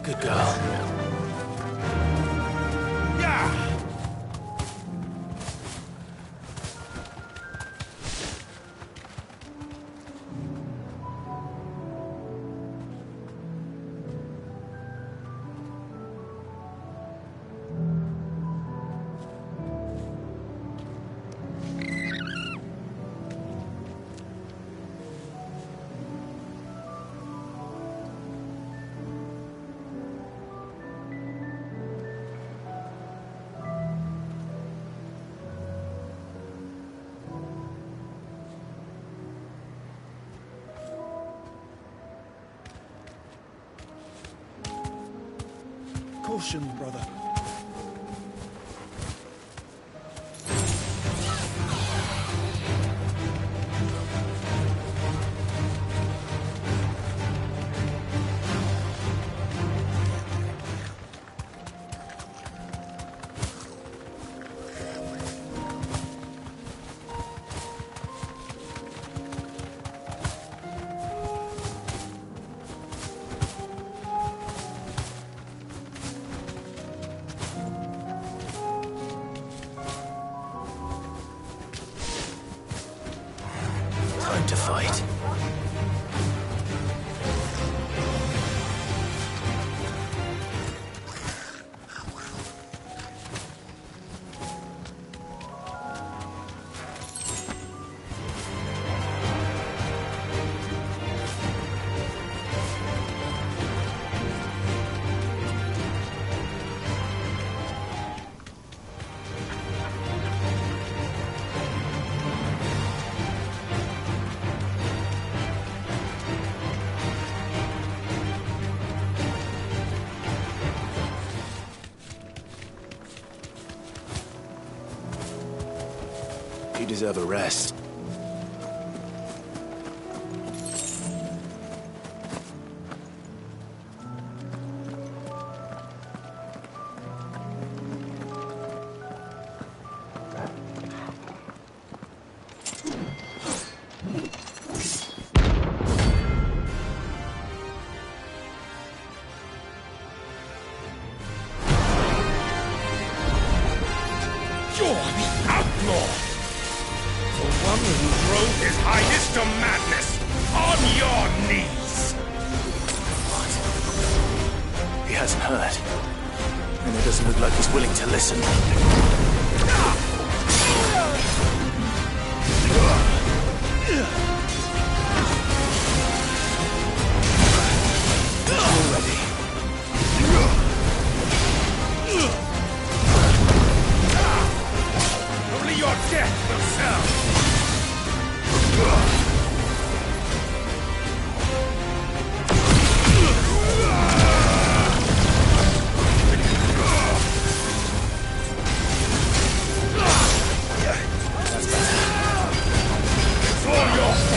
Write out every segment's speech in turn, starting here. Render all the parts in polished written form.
Good girl. Yeah! Caution, brother. Time to fight. You deserve a rest. You're the outlaw! The one who drove his highness to madness! On your knees! What? He hasn't heard. And it doesn't look like he's willing to listen. Already. Only your death will serve! It's all yours!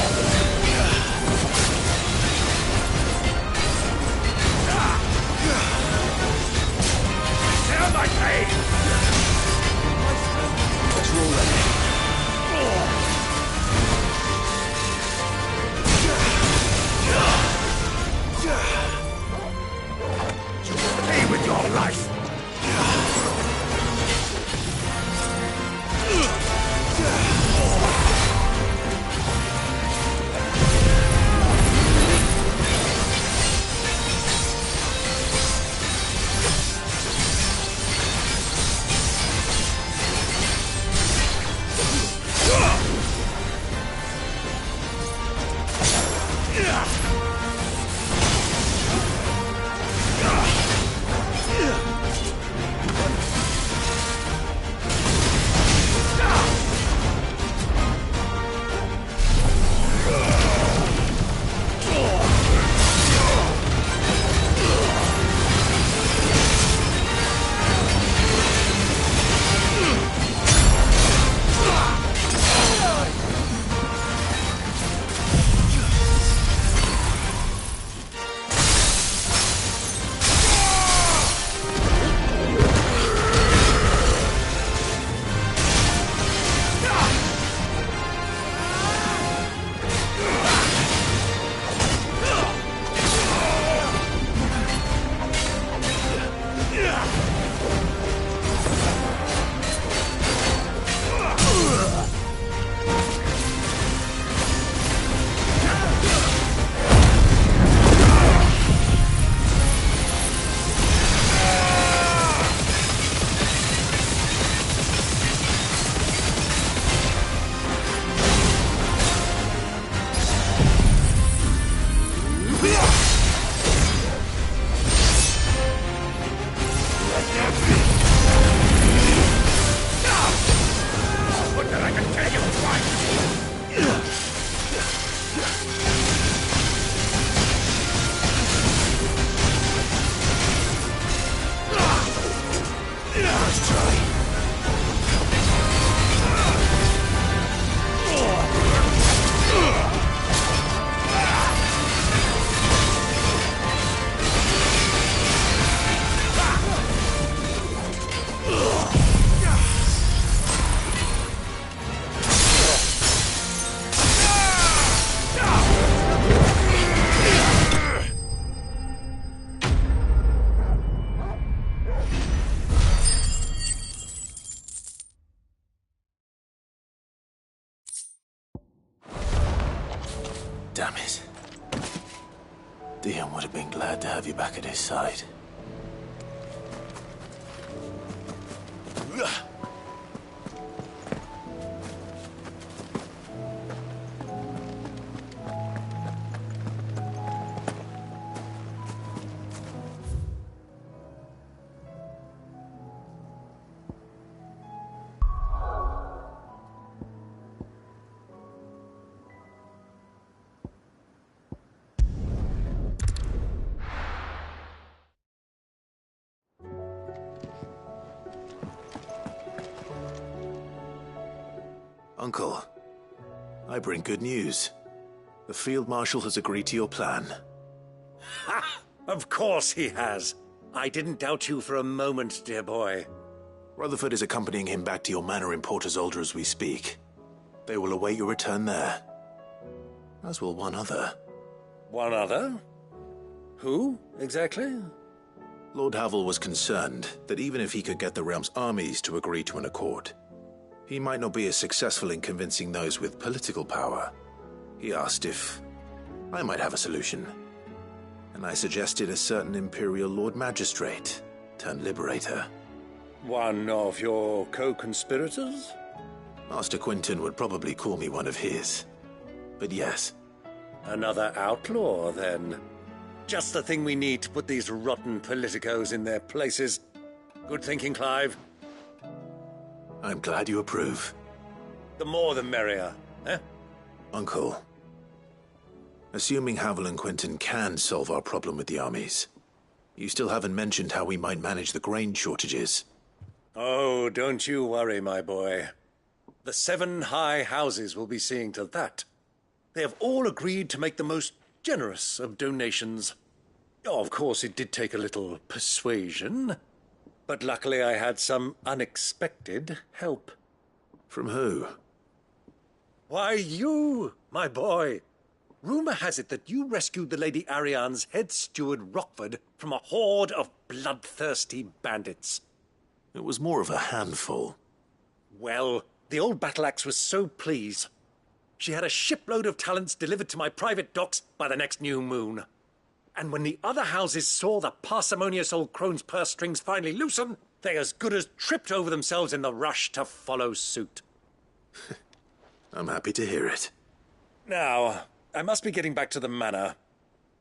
glad to have you back at his side. Uncle, I bring good news. The Field Marshal has agreed to your plan. Ha! Of course he has. I didn't doubt you for a moment, dear boy. Rutherford is accompanying him back to your manor in Port Isolde as we speak. They will await your return there. As will one other. One other? Who, exactly? Lord Havel was concerned that even if he could get the realm's armies to agree to an accord, he might not be as successful in convincing those with political power. He asked if I might have a solution, and I suggested a certain Imperial Lord Magistrate turned Liberator. One of your co-conspirators? Master Quinton would probably call me one of his. But yes. Another outlaw, then. Just the thing we need to put these rotten politicos in their places. Good thinking, Clive. I'm glad you approve. The more the merrier, eh? Uncle, assuming Havel and Quinton can solve our problem with the armies, you still haven't mentioned how we might manage the grain shortages. Oh, don't you worry, my boy. The 7 high houses will be seeing to that. They have all agreed to make the most generous of donations. Oh, of course, it did take a little persuasion, but luckily I had some unexpected help. From who? Why, you, my boy. Rumor has it that you rescued the Lady Ariane's head steward Rockford from a horde of bloodthirsty bandits. It was more of a handful. Well, the old battle-axe was so pleased. She had a shipload of talents delivered to my private docks by the next new moon. And when the other houses saw the parsimonious old crone's purse strings finally loosen, they as good as tripped over themselves in the rush to follow suit. I'm happy to hear it. Now, I must be getting back to the manor.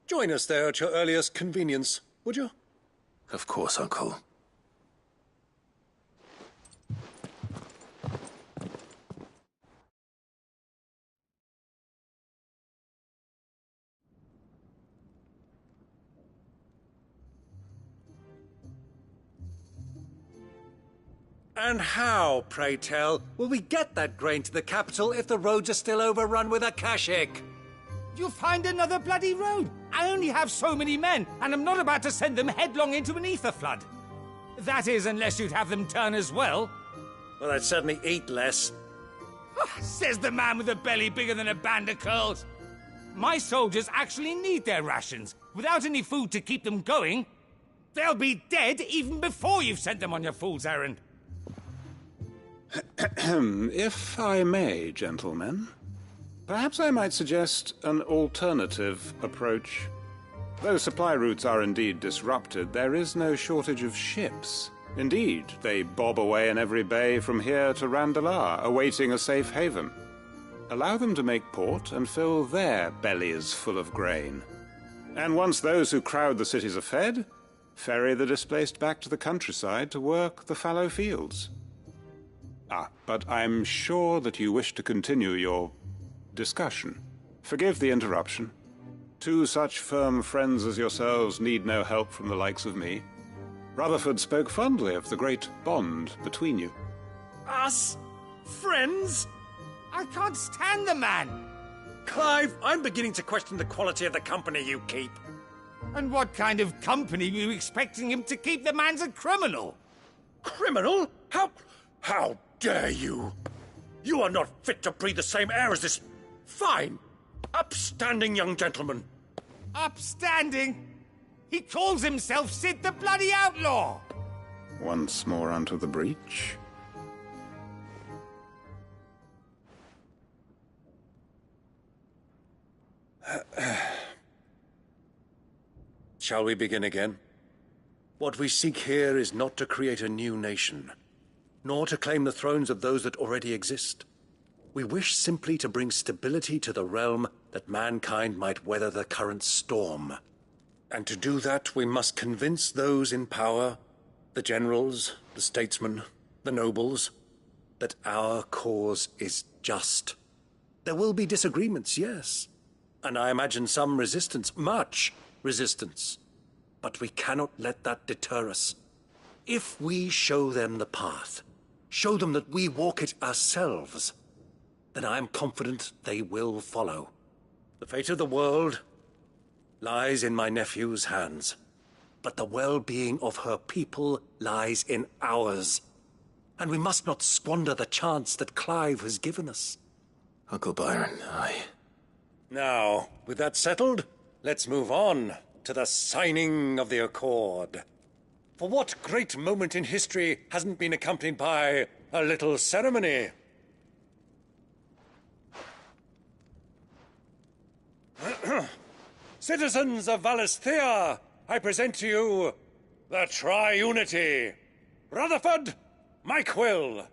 Join us there at your earliest convenience, would you? Of course, Uncle. And how, pray tell, will we get that grain to the capital if the roads are still overrun with akashic? You'll find another bloody road. I only have so many men, and I'm not about to send them headlong into an ether flood. That is, unless you'd have them turn as well. Well, I'd certainly eat less. Says the man with a belly bigger than a band of curls. My soldiers actually need their rations. Without any food to keep them going, they'll be dead even before you've sent them on your fool's errand. If I may, gentlemen, perhaps I might suggest an alternative approach. Though supply routes are indeed disrupted, there is no shortage of ships. Indeed, they bob away in every bay from here to Randalar, awaiting a safe haven. Allow them to make port and fill their bellies full of grain. And once those who crowd the cities are fed, ferry the displaced back to the countryside to work the fallow fields. But I'm sure that you wish to continue your discussion. Forgive the interruption. 2 such firm friends as yourselves need no help from the likes of me. Rutherford spoke fondly of the great bond between you. Us? Friends? I can't stand the man. Clive, I'm beginning to question the quality of the company you keep. And what kind of company were you expecting him to keep? The man's a criminal. Criminal? How dare you? You are not fit to breathe the same air as this fine, upstanding young gentleman. Upstanding? He calls himself Sid the Bloody Outlaw! Once more onto the breach. Shall we begin again? What we seek here is not to create a new nation, nor to claim the thrones of those that already exist. We wish simply to bring stability to the realm that mankind might weather the current storm. And to do that, we must convince those in power, the generals, the statesmen, the nobles, that our cause is just. There will be disagreements, yes, and I imagine some resistance, much resistance. But we cannot let that deter us. If we show them the path, show them that we walk it ourselves, then I am confident they will follow. The fate of the world lies in my nephew's hands, but the well-being of her people lies in ours. And we must not squander the chance that Clive has given us. Uncle Byron, Now, with that settled, let's move on to the signing of the Accord. For what great moment in history hasn't been accompanied by a little ceremony? Citizens of Valisthea, I present to you the Triunity. Rutherford, Mike Will.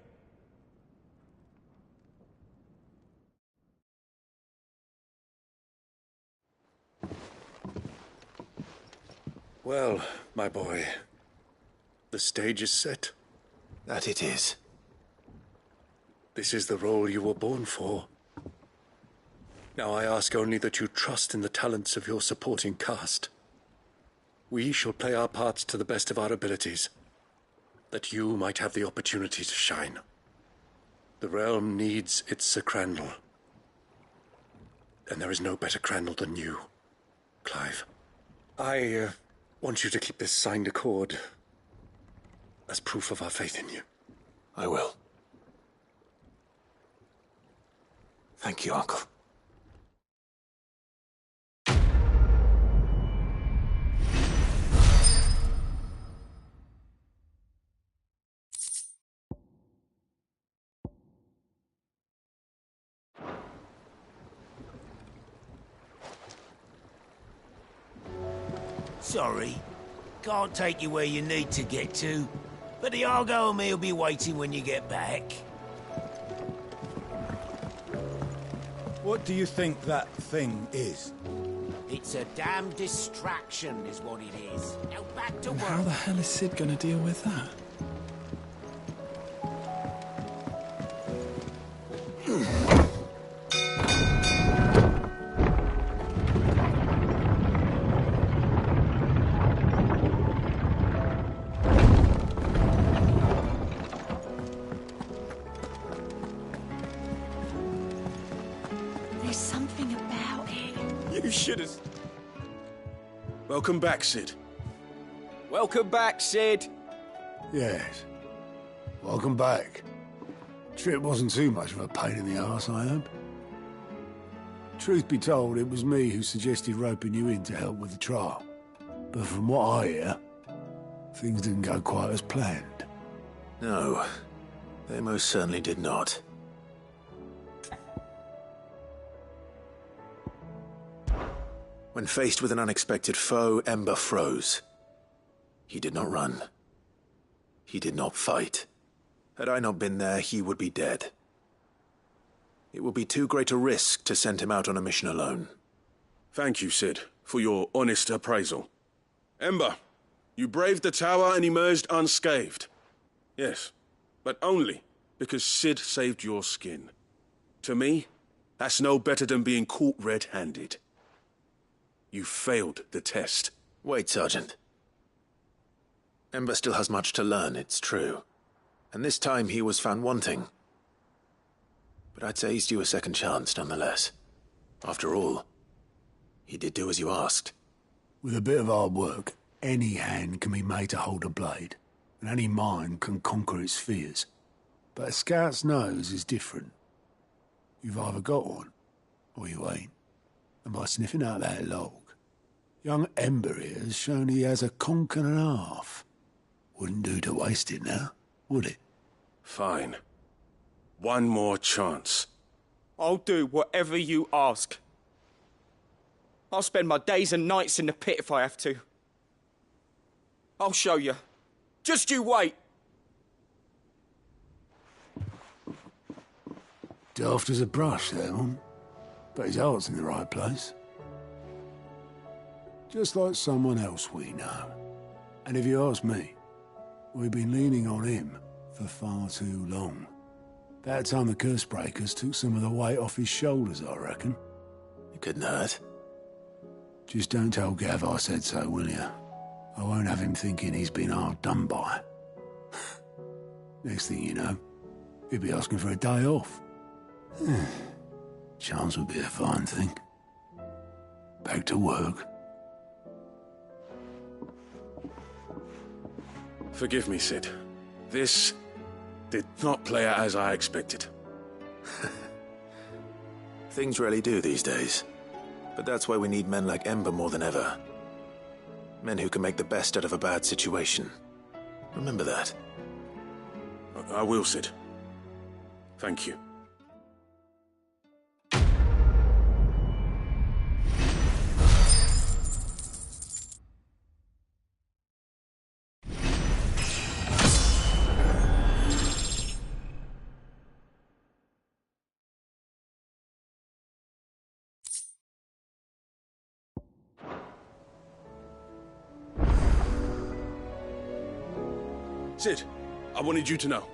Well, my boy, the stage is set. that it is. This is the role you were born for. Now I ask only that you trust in the talents of your supporting cast. We shall play our parts to the best of our abilities, that you might have the opportunity to shine. The realm needs its Sir Crandall. And there is no better Crandall than you, Clive. I want you to keep this signed accord as proof of our faith in you. I will. Thank you, Uncle. Sorry. Can't take you where you need to get to. But the Argo and me will be waiting when you get back. What do you think that thing is? It's a damn distraction, is what it is. Now back to And work. how the hell is Sid gonna deal with that? There's something about it. You should have. Welcome back, Sid. Welcome back, Sid. Yes. Welcome back. Trip wasn't too much of a pain in the arse, I hope. Truth be told, it was me who suggested roping you in to help with the trial. But from what I hear, things didn't go quite as planned. No, they most certainly did not. When faced with an unexpected foe, Ember froze. He did not run. He did not fight. Had I not been there, he would be dead. It would be too great a risk to send him out on a mission alone. Thank you, Sid, for your honest appraisal. Ember, you braved the tower and emerged unscathed. Yes, but only because Sid saved your skin. To me, that's no better than being caught red-handed. You failed the test. Wait, Sergeant. Ember still has much to learn, it's true. And this time he was found wanting. But I'd say he's due a second chance, nonetheless. After all, he did do as you asked. With a bit of hard work, any hand can be made to hold a blade, and any mind can conquer its fears. But a scout's nose is different. You've either got one, or you ain't. And by sniffing out that log, young Ember here has shown he has a conch and a half. Wouldn't do to waste it now, would it? Fine. One more chance. I'll do whatever you ask. I'll spend my days and nights in the pit if I have to. I'll show you. Just you wait. Daft as a brush, that one. But his heart's in the right place. Just like someone else we know. And if you ask me, we've been leaning on him for far too long. About time the curse breakers took some of the weight off his shoulders, I reckon. It couldn't hurt. Just don't tell Gav I said so, will you? I won't have him thinking he's been hard done by. Next thing you know, he'll be asking for a day off. Chance would be a fine thing. Back to work. Forgive me, Sid. This did not play out as I expected. Things really do these days. But that's why we need men like Ember more than ever. Men who can make the best out of a bad situation. Remember that. I will, Sid. Thank you. Sid, I wanted you to know.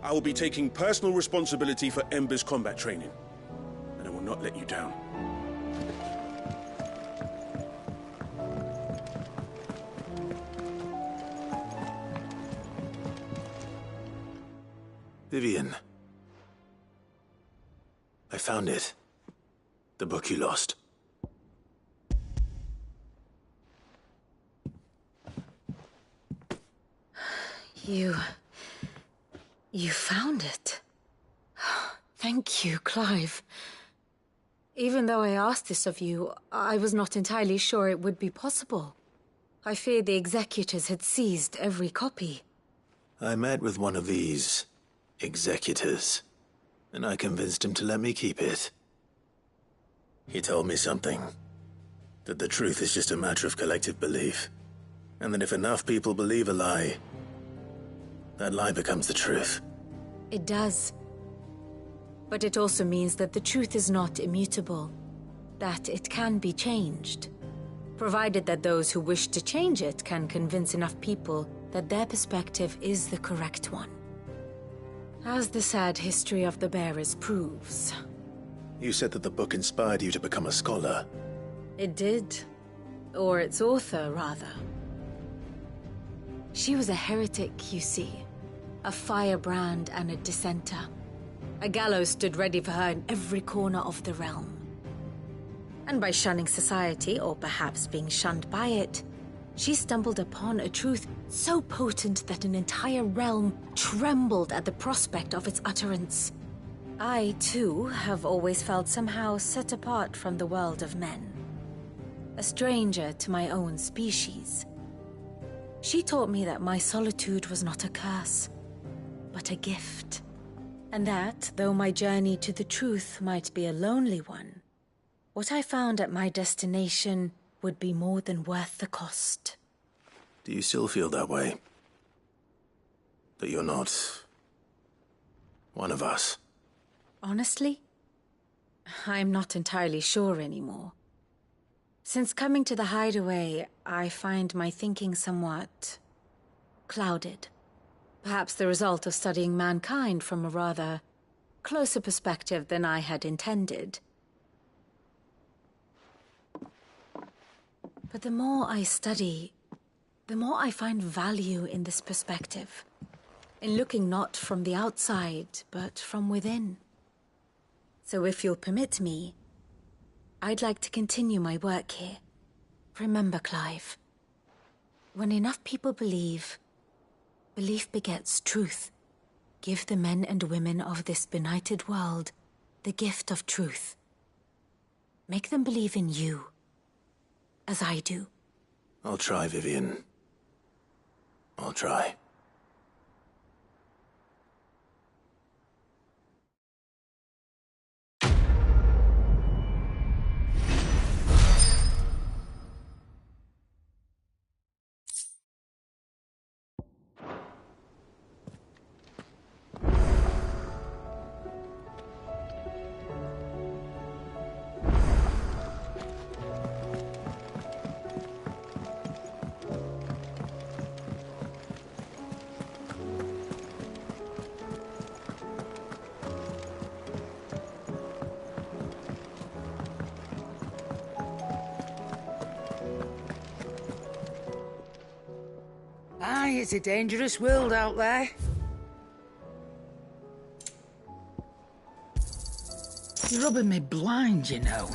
I will be taking personal responsibility for Ember's combat training, and I will not let you down. Vivian. I found it. The book you lost. You found it. Thank you, Clive. Even though I asked this of you, I was not entirely sure it would be possible. I feared the executors had seized every copy. I met with one of these executors, and I convinced him to let me keep it. He told me something. That the truth is just a matter of collective belief. And that if enough people believe a lie, that lie becomes the truth. It does. But it also means that the truth is not immutable. That it can be changed. Provided that those who wish to change it can convince enough people that their perspective is the correct one. As the sad history of the bearers proves. You said that the book inspired you to become a scholar. It did. Or its author, rather. She was a heretic, you see. A firebrand and a dissenter. A gallows stood ready for her in every corner of the realm. And by shunning society, or perhaps being shunned by it, she stumbled upon a truth so potent that an entire realm trembled at the prospect of its utterance. I, too, have always felt somehow set apart from the world of men. A stranger to my own species. She taught me that my solitude was not a curse, but a gift. And that, though my journey to the truth might be a lonely one, what I found at my destination would be more than worth the cost. Do you still feel that way? That you're not one of us? Honestly, I'm not entirely sure anymore. Since coming to the hideaway, I find my thinking somewhat clouded. Perhaps the result of studying mankind from a rather closer perspective than I had intended. But the more I study, the more I find value in this perspective. In looking not from the outside, but from within. So if you'll permit me, I'd like to continue my work here. Remember, Clive, when enough people believe, belief begets truth. Give the men and women of this benighted world the gift of truth. Make them believe in you, as I do. I'll try, Vivian. I'll try. Aye, it's a dangerous world out there. You're rubbing me blind, you know.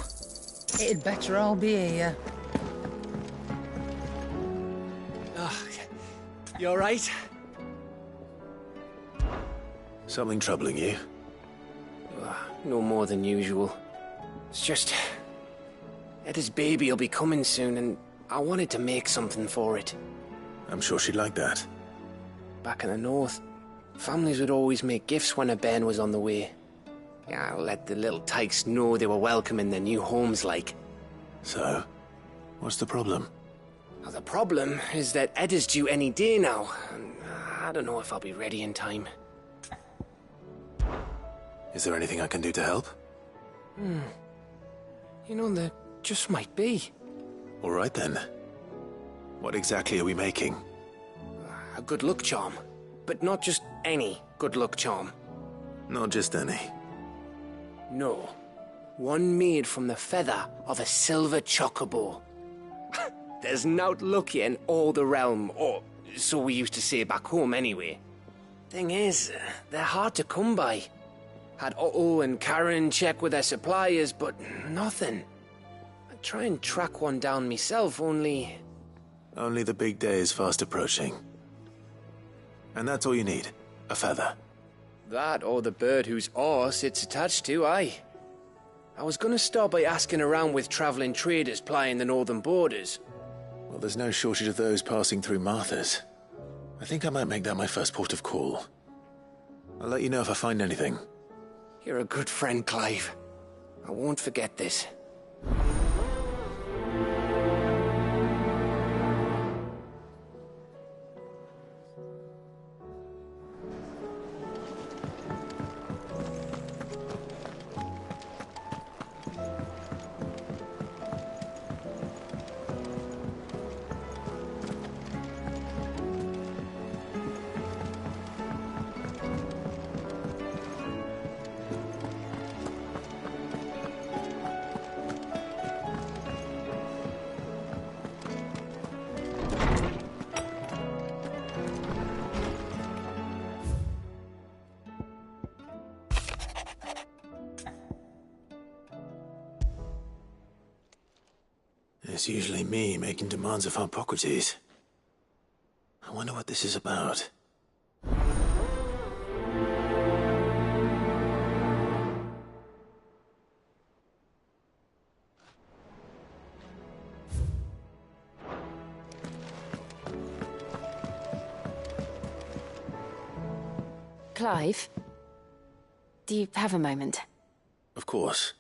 It'd better all be here. Oh, you all right? Something troubling you? No more than usual. It's just... Etta's baby will be coming soon, and I wanted to make something for it. I'm sure she'd like that. Back in the north, families would always make gifts when a bairn was on the way. Yeah, let the little tykes know they were welcome in their new homes, like. So, what's the problem? Well, the problem is that Etta's due any day now, and I don't know if I'll be ready in time. Is there anything I can do to help? You know, there just might be. All right then. What exactly are we making? A good luck charm. But not just any good luck charm. Not just any. No. One made from the feather of a silver chocobo. There's naught lucky in all the realm, or so we used to say back home anyway. Thing is, they're hard to come by. Had Otto and Karen check with their suppliers, but nothing. I'd try and track one down myself, only... Only the big day is fast approaching. And that's all you need, a feather. That or the bird whose horse it's attached to, aye. I was gonna start by asking around with traveling traders plying the northern borders. Well, there's no shortage of those passing through Martha's. I think I might make that my first port of call. I'll let you know if I find anything. You're a good friend, Clive. I won't forget this. It's usually me making demands of Hippocrates. I wonder what this is about. Clive, do you have a moment? Of course.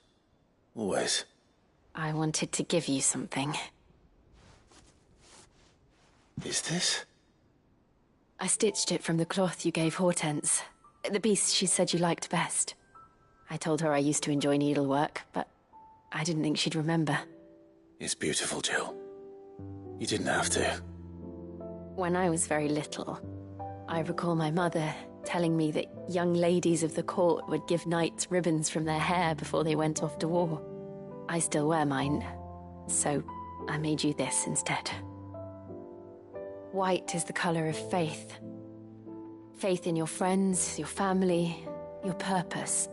Always. I wanted to give you something. Is this? I stitched it from the cloth you gave Hortense. The piece she said you liked best. I told her I used to enjoy needlework, but I didn't think she'd remember. It's beautiful, Jill. You didn't have to. When I was very little, I recall my mother telling me that young ladies of the court would give knights ribbons from their hair before they went off to war. I still wear mine, so I made you this instead. White is the color of faith. Faith in your friends, your family, your purpose.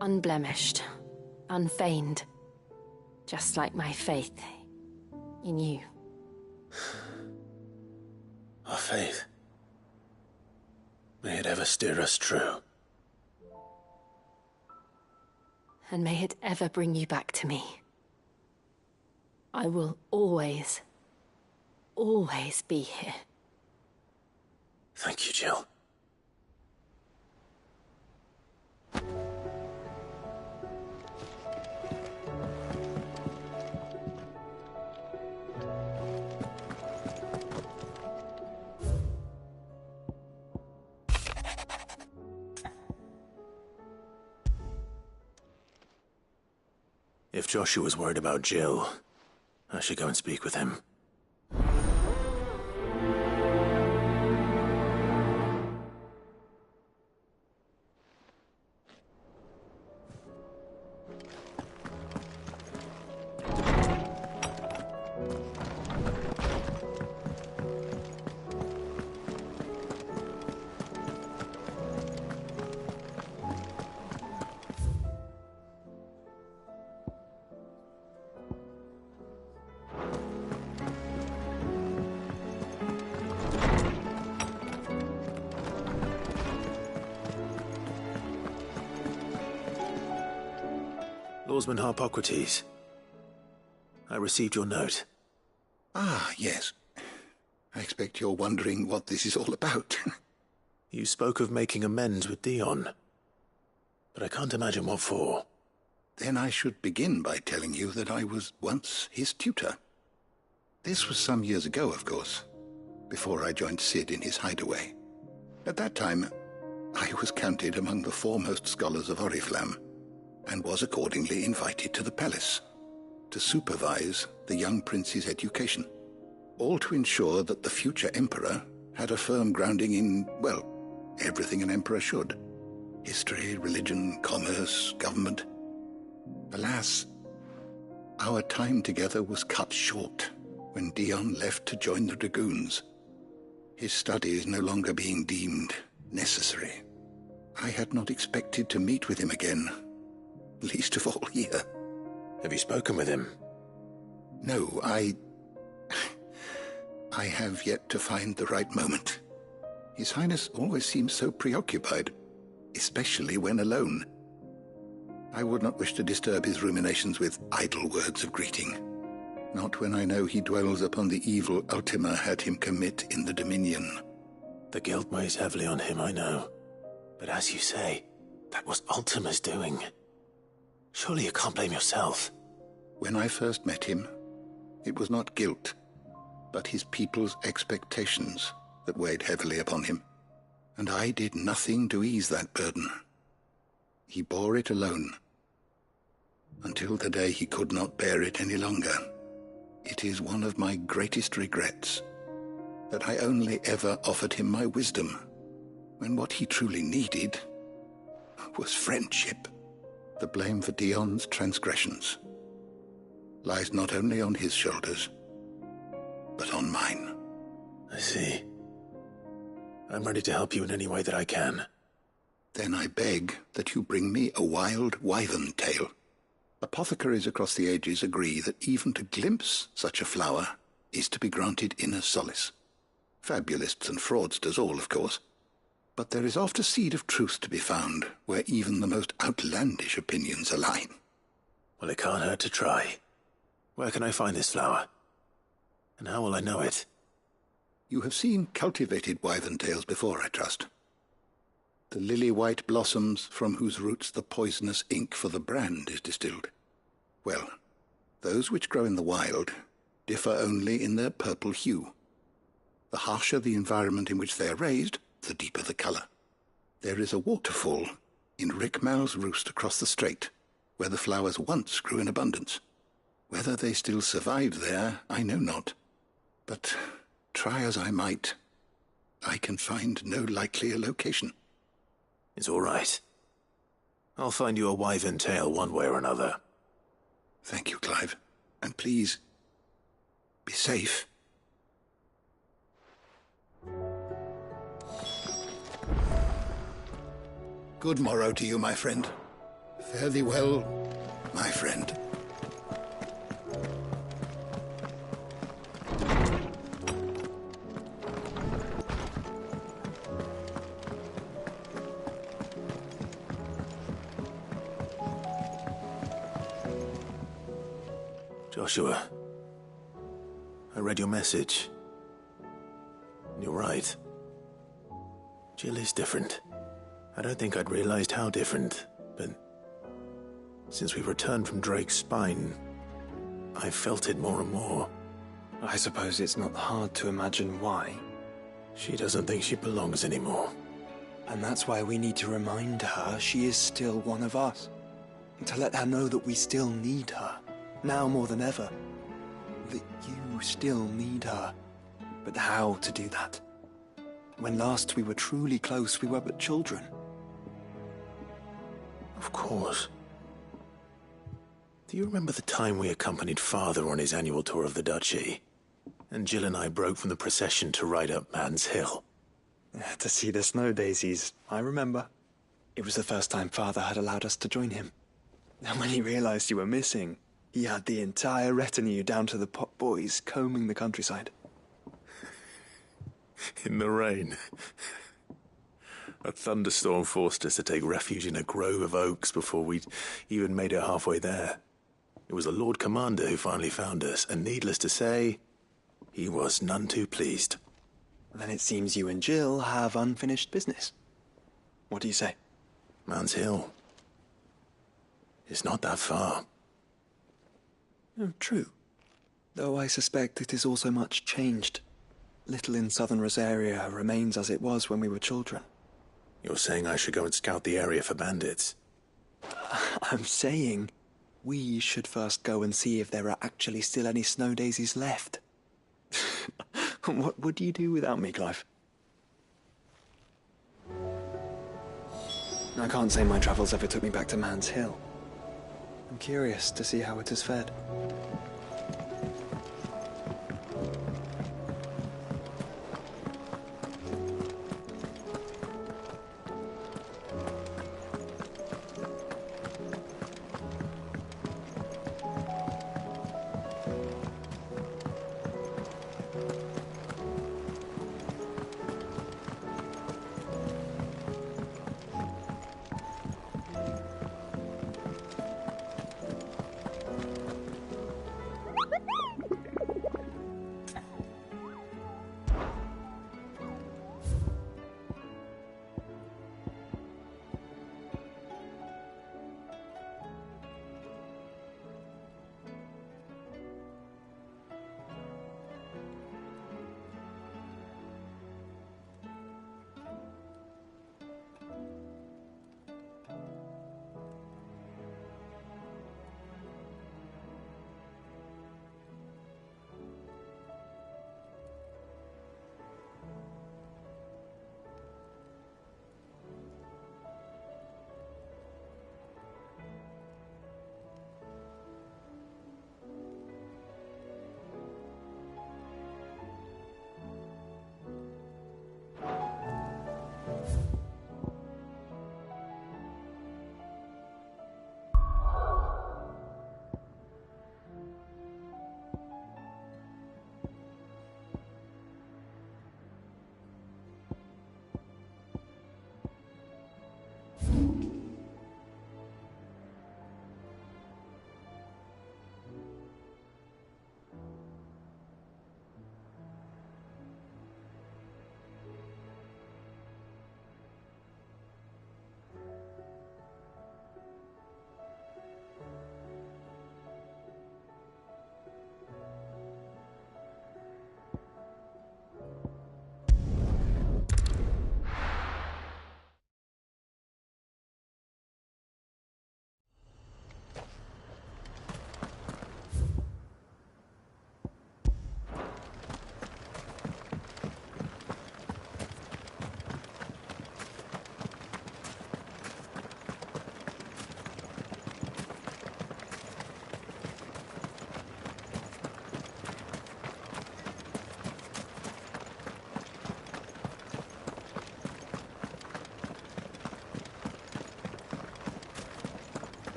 Unblemished, unfeigned. Just like my faith in you. Our faith. May it ever steer us true. And may it ever bring you back to me. I will always, always be here. Thank you, Jill. If Joshua's worried about Jill, I should go and speak with him. Lawsman Harpocrates, I received your note. Ah, yes. I expect you're wondering what this is all about. You spoke of making amends with Dion, but I can't imagine what for. Then I should begin by telling you that I was once his tutor. This was some years ago, of course, before I joined Cid in his hideaway. At that time, I was counted among the foremost scholars of Oriflamme, and was accordingly invited to the palace to supervise the young prince's education, all to ensure that the future emperor had a firm grounding in, well, everything an emperor should. History, religion, commerce, government. Alas, our time together was cut short when Dion left to join the dragoons, his studies no longer being deemed necessary. I had not expected to meet with him again, least of all here. Have you spoken with him? No, I have yet to find the right moment. His Highness always seems so preoccupied, especially when alone. I would not wish to disturb his ruminations with idle words of greeting, not when I know he dwells upon the evil Ultima had him commit in the Dominion. The guilt weighs heavily on him, I know. But as you say, that was Ultima's doing. Surely you can't blame yourself. When I first met him, it was not guilt, but his people's expectations that weighed heavily upon him, and I did nothing to ease that burden. He bore it alone, until the day he could not bear it any longer. It is one of my greatest regrets that I only ever offered him my wisdom, when what he truly needed was friendship. The blame for Dion's transgressions lies not only on his shoulders, but on mine. I see. I'm ready to help you in any way that I can. Then I beg that you bring me a wild wyvern tail. Apothecaries across the ages agree that even to glimpse such a flower is to be granted inner solace. Fabulists and fraudsters all, of course. But there is oft a seed of truth to be found where even the most outlandish opinions align. Well, it can't hurt to try. Where can I find this flower? And how will I know it? You have seen cultivated wyvern tails before, I trust. The lily-white blossoms from whose roots the poisonous ink for the brand is distilled. Well, those which grow in the wild differ only in their purple hue. The harsher the environment in which they are raised, the deeper the colour. There is a waterfall in Rickmal's roost across the strait, where the flowers once grew in abundance. Whether they still survive there, I know not. But try as I might, I can find no likelier location. It's all right. I'll find you a wyvern tail one way or another. Thank you, Clive. And please, be safe. Good morrow to you, my friend. Fare thee well, my friend. Joshua, I read your message. You're right. Jill is different. I don't think I'd realized how different, but since we returned from Drake's spine, I've felt it more and more. I suppose it's not hard to imagine why. She doesn't think she belongs anymore. And that's why we need to remind her she is still one of us. To let her know that we still need her, now more than ever. That you still need her. But how to do that? When last we were truly close, we were but children. Of course. Do you remember the time we accompanied Father on his annual tour of the Duchy? And Jill and I broke from the procession to ride up Man's Hill. To see the snow daisies, I remember. It was the first time Father had allowed us to join him. And when he realized you were missing, he had the entire retinue down to the pot boys combing the countryside. In the rain. A thunderstorm forced us to take refuge in a grove of oaks before we'd even made it halfway there. It was the Lord Commander who finally found us, and needless to say, he was none too pleased. Then it seems you and Jill have unfinished business. What do you say? Man's Hill. It's not that far. Oh, true. Though I suspect it is also much changed. Little in southern Rosaria remains as it was when we were children. You're saying I should go and scout the area for bandits? I'm saying we should first go and see if there are actually still any snow daisies left. What would you do without me, Clive? I can't say my travels ever took me back to Man's Hill. I'm curious to see how it has fared.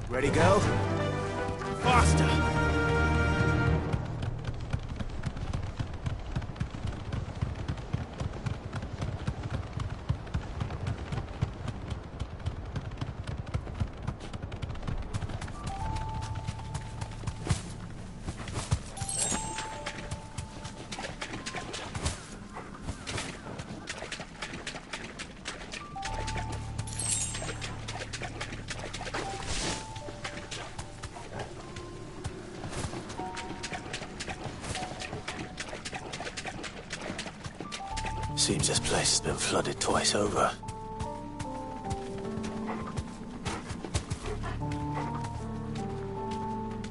Ready, go? Faster! Seems this place has been flooded twice over.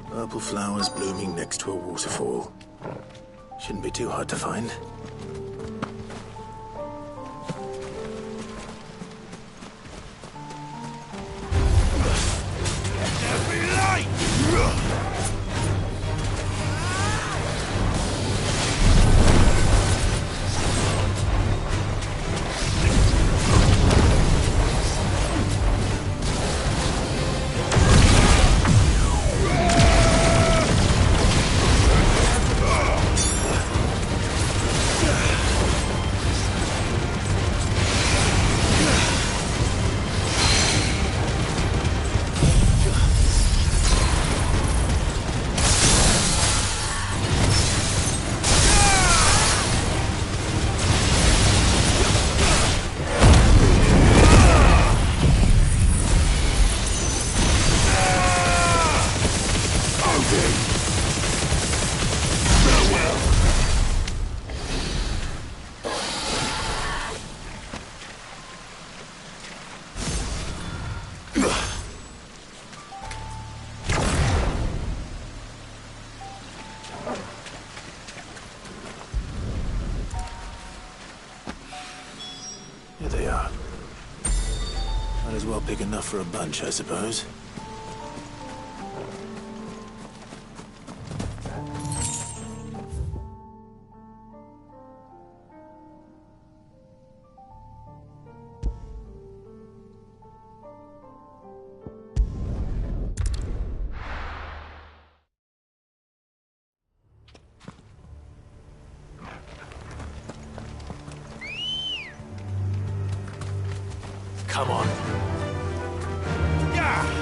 Purple flowers blooming next to a waterfall. Shouldn't be too hard to find. Here they are. Might as well pick enough for a bunch, I suppose. Come on. Yeah!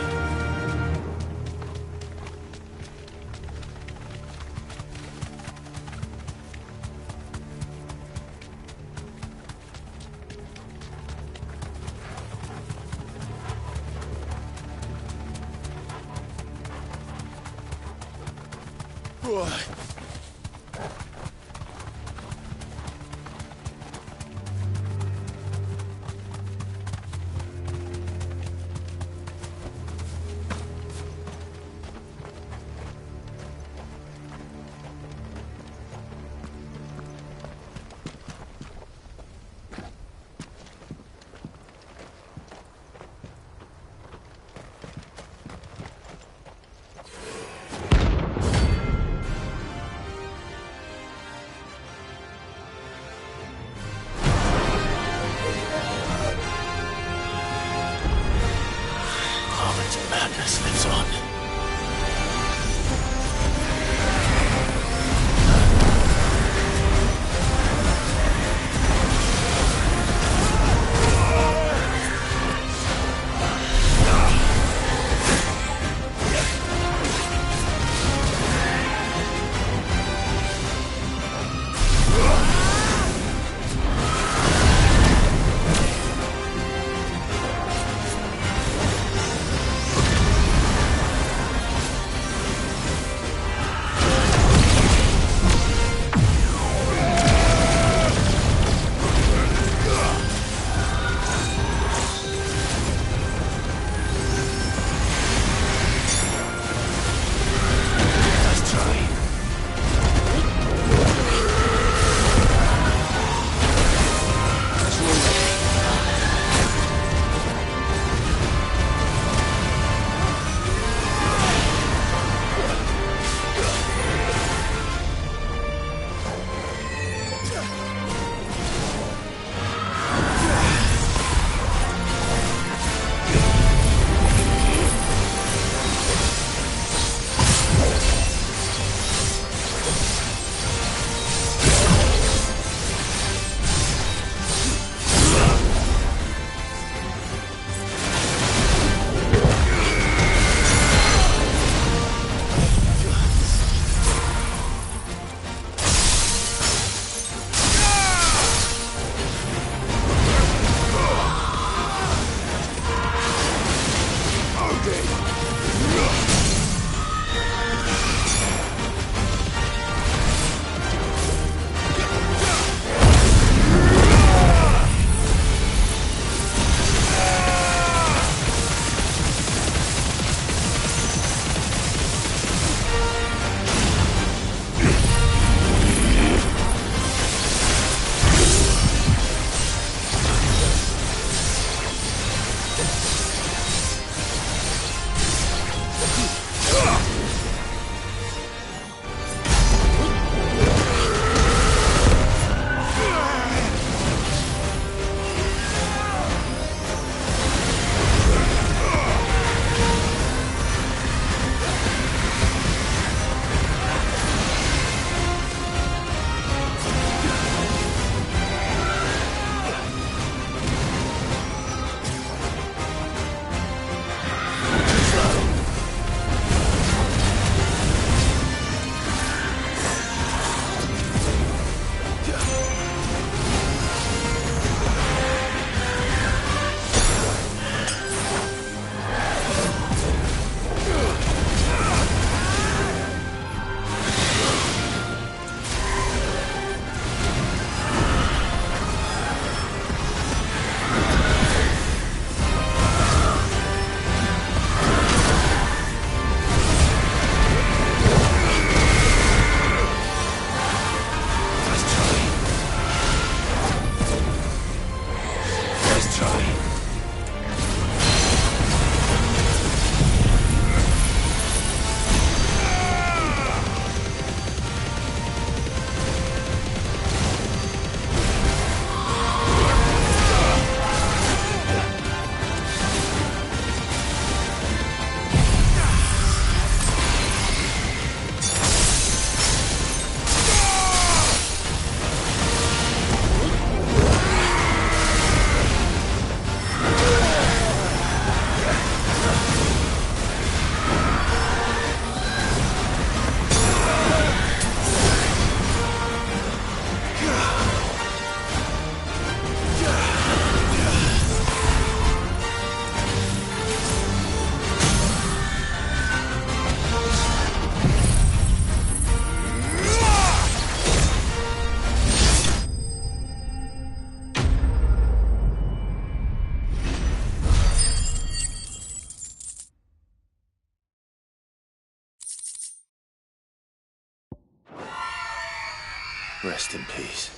Rest in peace.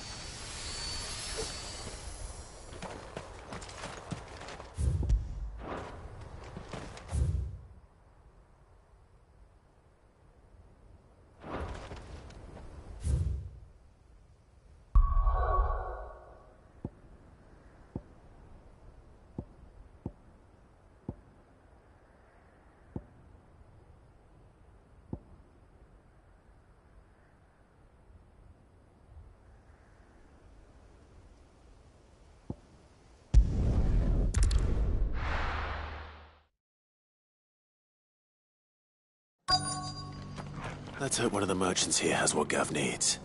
Let's hope one of the merchants here has what Gav needs.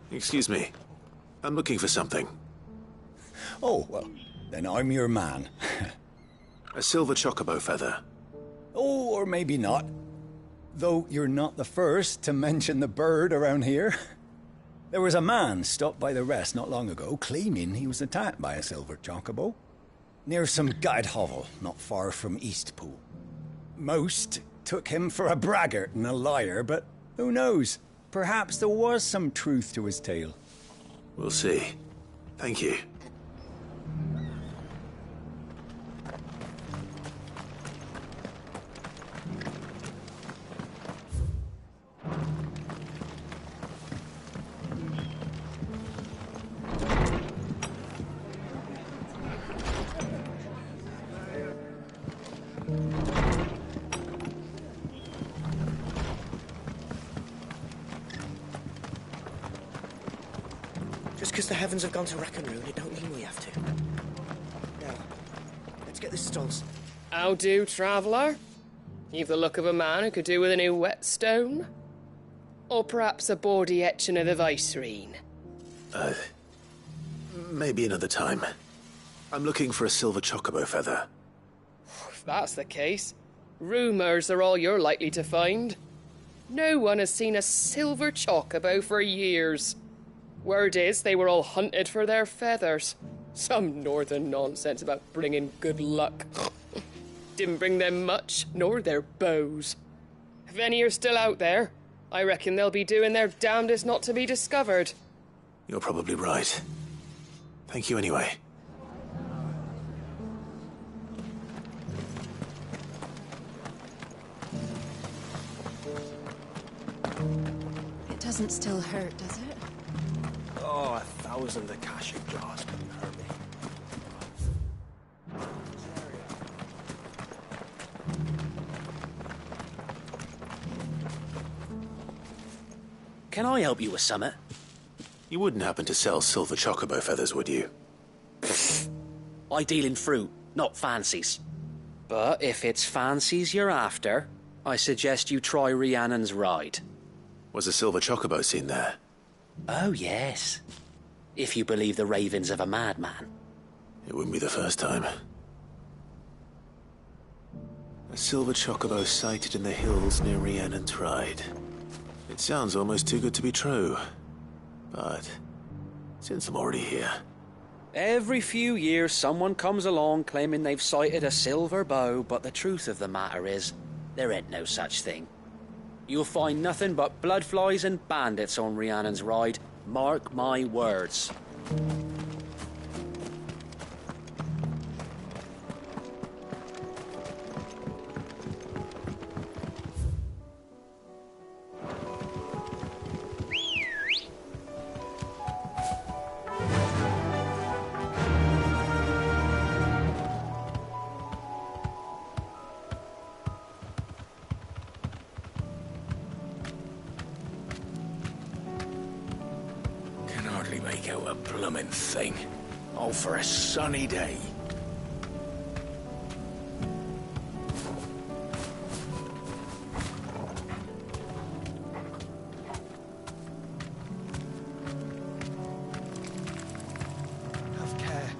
Excuse me. I'm looking for something. Oh, well, then I'm your man. A silver chocobo feather. Oh, or maybe not. Though you're not the first to mention the bird around here. There was a man stopped by the rest not long ago claiming he was attacked by a silver chocobo near some gutted hovel not far from Eastpool. Most took him for a braggart and a liar, but who knows? Perhaps there was some truth to his tale. We'll see. Thank you. Just because the heavens have gone to rack and ruin, it don't mean we have to. Now, let's get this stalls. How do, traveller? You've the look of a man who could do with a new whetstone. Or perhaps a bawdy etching of the Vicerine. Maybe another time. I'm looking for a silver chocobo feather. If that's the case, rumours are all you're likely to find. No one has seen a silver chocobo for years. Word is they were all hunted for their feathers. Some northern nonsense about bringing good luck. Didn't bring them much, nor their bows. If any are still out there, I reckon they'll be doing their damnedest not to be discovered. You're probably right. Thank you anyway. It doesn't still hurt, does it? Oh, 1,000 Akashic jars couldn't hurt me. Can I help you with summit? You wouldn't happen to sell silver chocobo feathers, would you? I deal in fruit, not fancies. But if it's fancies you're after, I suggest you try Rhiannon's ride. Was a silver chocobo seen there? Oh, yes. If you believe the ravings of a madman. It wouldn't be the first time. A silver chocobo sighted in the hills near Rhiannon's ride. It sounds almost too good to be true. But since I'm already here... Every few years someone comes along claiming they've sighted a silver bow, but the truth of the matter is, there ain't no such thing. You'll find nothing but bloodflies and bandits on Rhiannon's ride. Mark my words. Make out a bloomin' thing. All for a sunny day. Have care.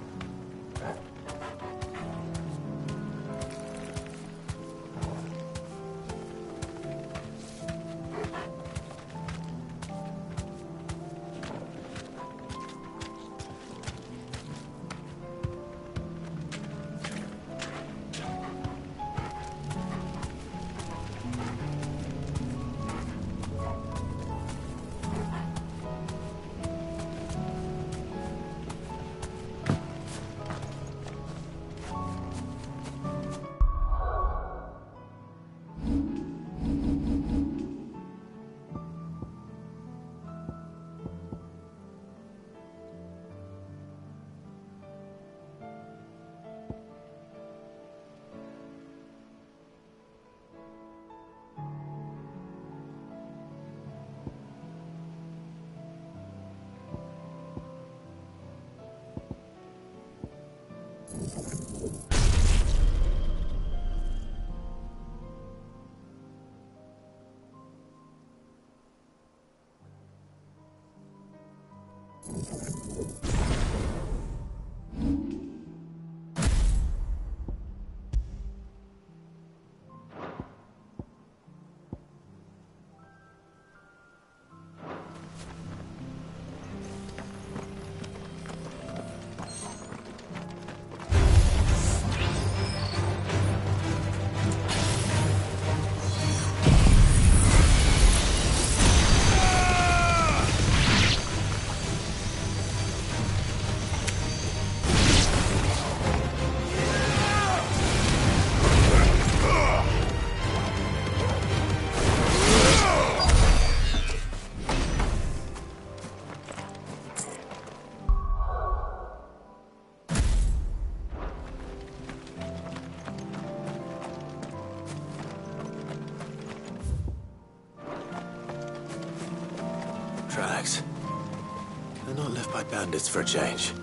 Tracks. They're not left by bandits for a change.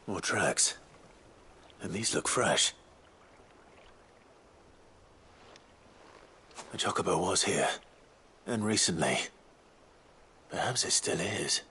More tracks. And these look fresh. The chocobo was here. And recently. Perhaps it still is.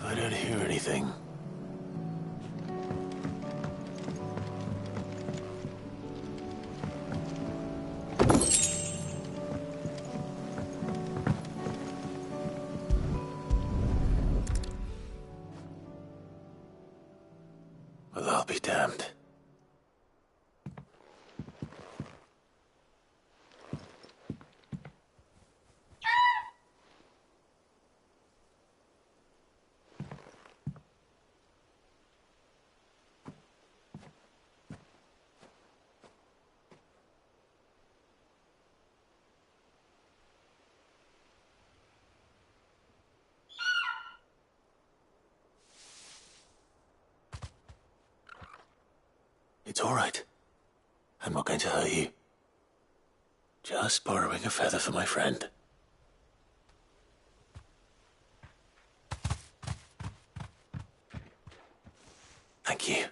I don't hear anything. Well, I'll be damned. It's all right. I'm not going to hurt you. Just borrowing a feather for my friend. Thank you.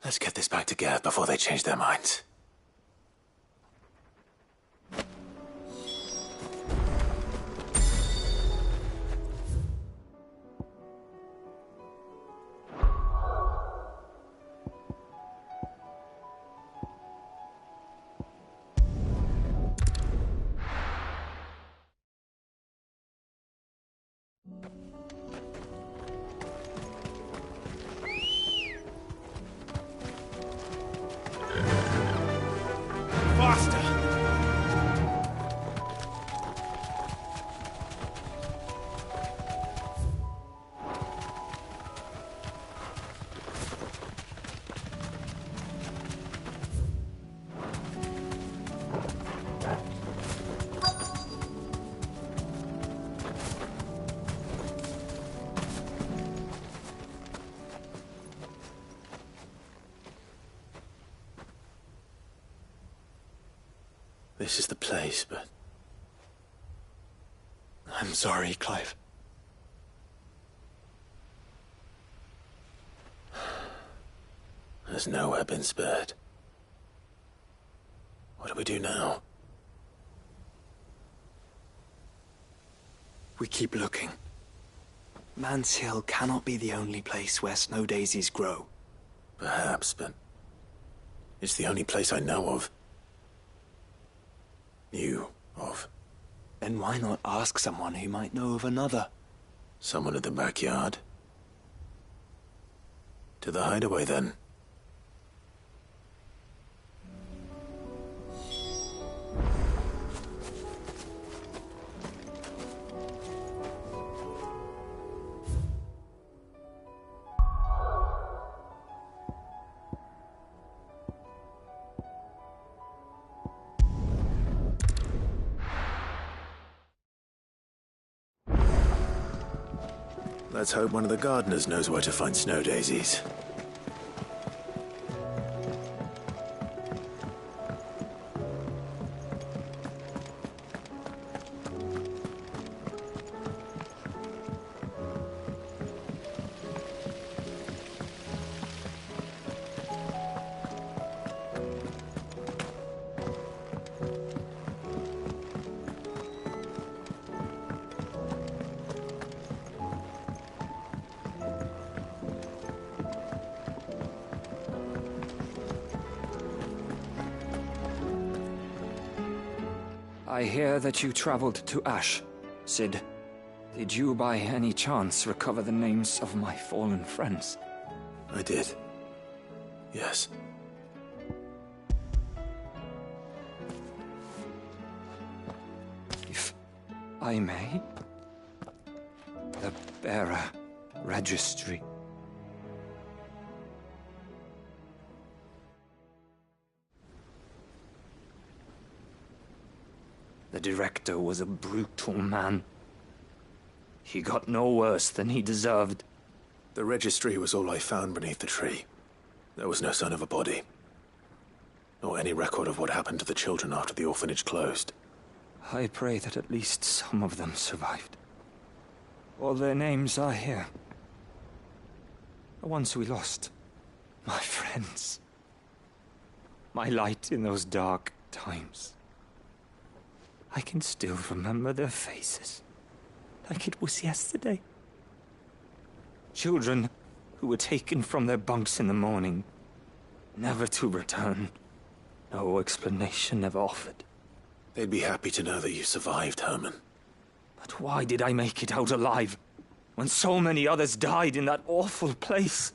Let's get this back to Gav before they change their minds. this is the place, but... I'm sorry, Clive. Has nowhere been spared. What do we do now? We keep looking. Man's Hill cannot be the only place where snow daisies grow. Perhaps, but... it's the only place I know of. Knew of. Then why not ask someone who might know of another? Someone in the backyard? To the hideaway, then. Let's hope one of the gardeners knows where to find snow daisies. I hear that you traveled to Ash, Cid. Did you by any chance recover the names of my fallen friends? I did. Yes. If I may, the bearer registry. The director was a brutal man. He got no worse than he deserved. The registry was all I found beneath the tree. There was no sign of a body. Nor any record of what happened to the children after the orphanage closed. I pray that at least some of them survived. All their names are here. The ones we lost. My friends. My light in those dark times. I can still remember their faces, like it was yesterday. Children who were taken from their bunks in the morning, never to return. No explanation ever offered. They'd be happy to know that you survived, Herman. But why did I make it out alive, when so many others died in that awful place?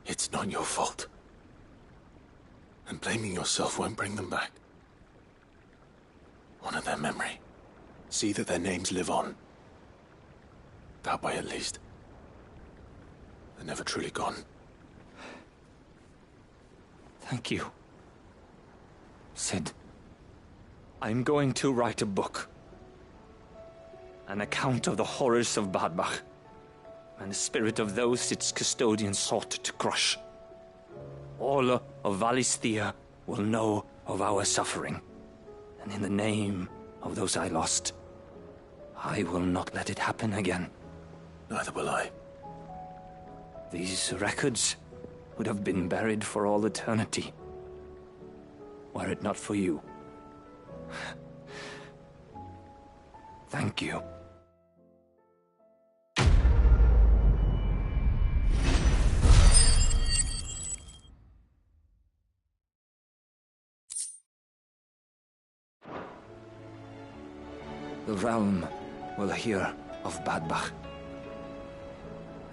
It's not your fault. And blaming yourself won't bring them back. Honor their memory. See that their names live on. That way, at least. They're never truly gone. Thank you, Cid. I'm going to write a book. An account of the horrors of Badbach, and the spirit of those its custodians sought to crush. All of Valisthea will know of our suffering. And in the name of those I lost, I will not let it happen again. Neither will I. These records would have been buried for all eternity, were it not for you. Thank you. The realm will hear of Badbach.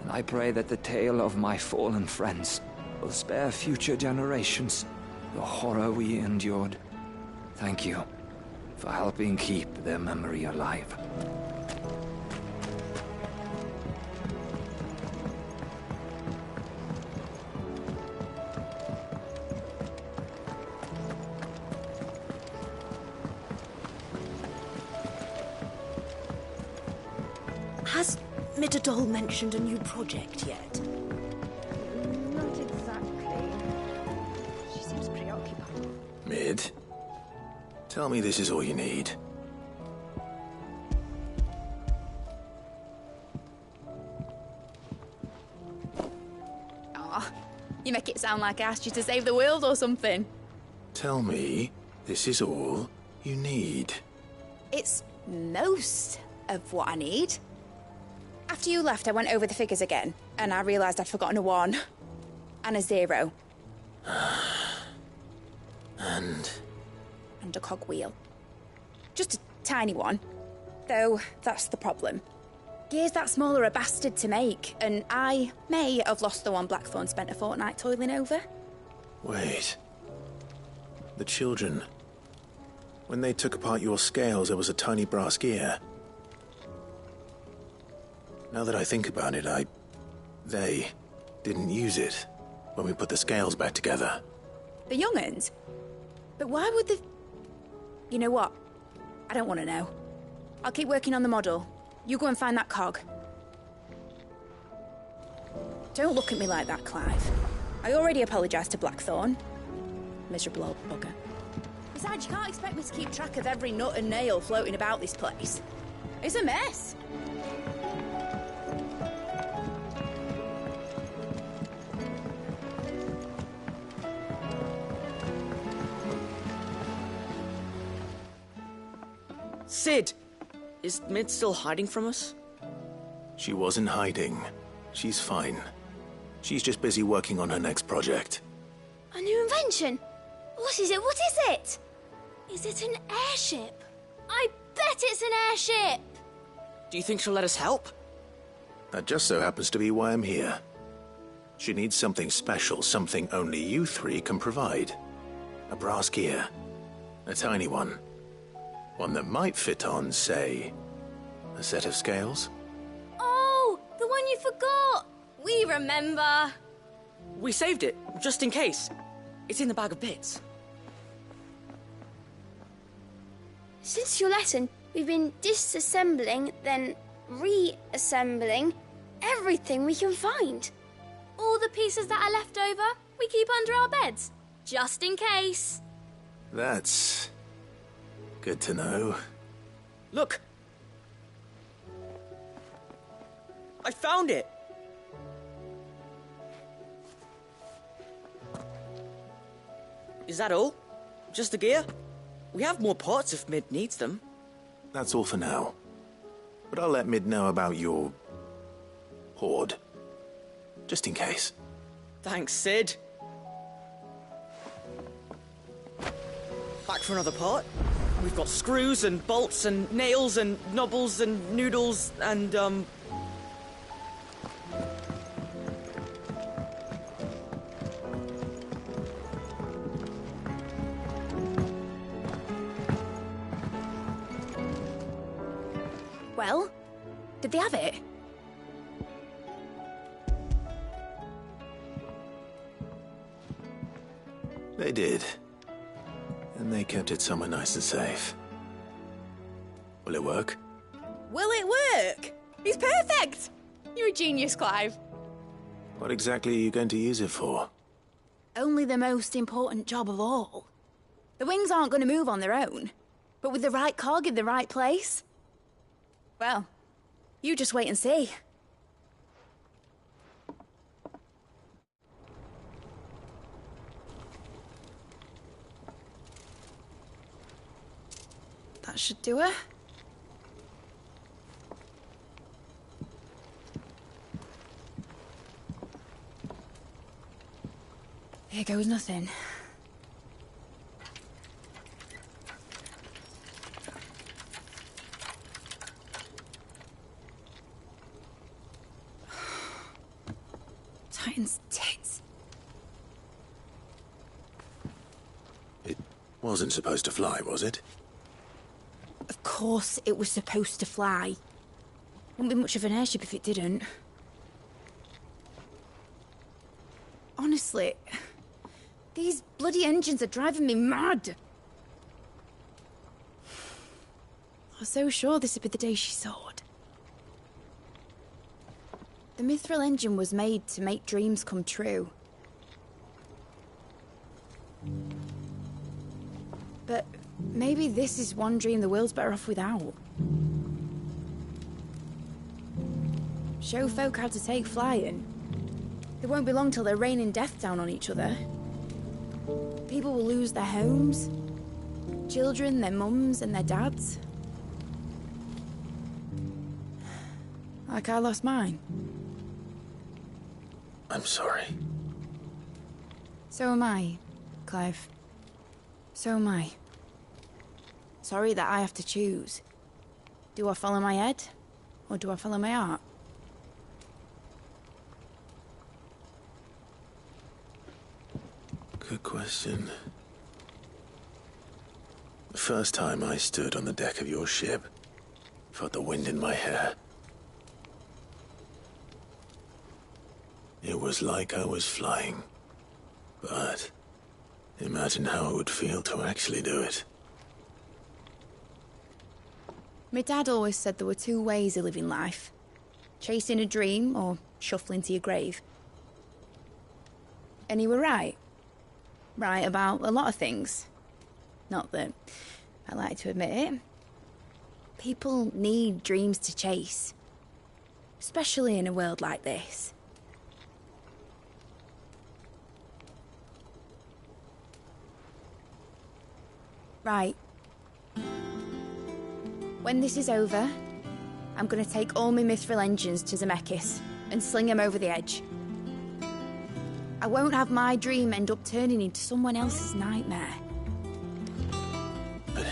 And I pray that the tale of my fallen friends will spare future generations the horror we endured. Thank you for helping keep their memory alive. Has Mitterdol mentioned a new project yet? Not exactly. She seems preoccupied. Mid? Tell me this is all you need. Aw, you make it sound like I asked you to save the world or something. Tell me this is all you need. It's most of what I need. After you left, I went over the figures again, and I realised I'd forgotten a 1 and a 0. And a cogwheel. Just a tiny one. Though, that's the problem. Gears that small are a bastard to make, and I may have lost the one Blackthorn spent a fortnight toiling over. wait. The children. When they took apart your scales, there was a tiny brass gear. Now that I think about it, they didn't use it when we put the scales back together. The young'uns? But why would the... You know what? I don't want to know. I'll keep working on the model. You go and find that cog. Don't look at me like that, Clive. I already apologised to Blackthorn. Miserable old bugger. Besides, you can't expect me to keep track of every nut and nail floating about this place. It's a mess. Sid! Is Mid still hiding from us? She wasn't hiding. She's fine. She's just busy working on her next project. A new invention? What is it? What is it? Is it an airship? I bet it's an airship! Do you think she'll let us help? That just so happens to be why I'm here. She needs something special, something only you three can provide. A brass gear. A tiny one. One that might fit on, say, a set of scales. Oh, the one you forgot! We remember! We saved it, just in case. It's in the bag of bits. Since your lesson, we've been disassembling, then reassembling everything we can find. All the pieces that are left over, we keep under our beds, just in case. That's good to know. Look! I found it! Is that all? Just the gear? We have more parts if Mid needs them. That's all for now. But I'll let Mid know about your hoard. Just in case. Thanks, Sid. Back for another part? We've got screws and bolts and nails and knobbles and noodles and, Well, did they have it? They did. And they kept it somewhere nice and safe. Will it work? Will it work? He's perfect! You're a genius, Clive. What exactly are you going to use it for? Only the most important job of all. The wings aren't going to move on their own. But with the right cog in the right place... Well, you just wait and see. That should do it. Here goes nothing. Titan's tits. It wasn't supposed to fly, was it? Of course it was supposed to fly. Wouldn't be much of an airship if it didn't. Honestly, these bloody engines are driving me mad. I was so sure this would be the day she soared. The mithril engine was made to make dreams come true. But Maybe this is one dream the world's better off without. Show folk how to take flying. It won't be long till they're raining death down on each other. People will lose their homes. Children, their mums and their dads. Like I lost mine. I'm sorry. So am I, Clive. So am I. Sorry that I have to choose. Do I follow my head, or do I follow my heart? Good question. The first time I stood on the deck of your ship, felt the wind in my hair. It was like I was flying. But imagine how it would feel to actually do it. My dad always said there were two ways of living life. Chasing a dream or shuffling to your grave. And he were right. Right about a lot of things. Not that I like to admit it. People need dreams to chase. Especially in a world like this. Right. When this is over, I'm gonna take all my mithril engines to Zemeckis and sling them over the edge. I won't have my dream end up turning into someone else's nightmare. But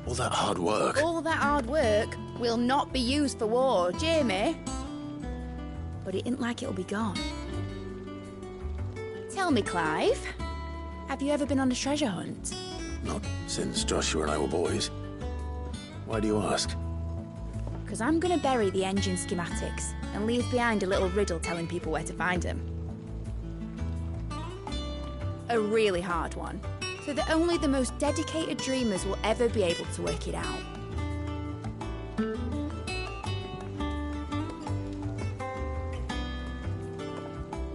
all that hard work... All that hard work will not be used for war, Jamie. But it ain't like it'll be gone. Tell me, Clive, have you ever been on a treasure hunt? Not since Joshua and I were boys. Why do you ask? Because I'm going to bury the engine schematics and leave behind a little riddle telling people where to find them. A really hard one, so that only the most dedicated dreamers will ever be able to work it out.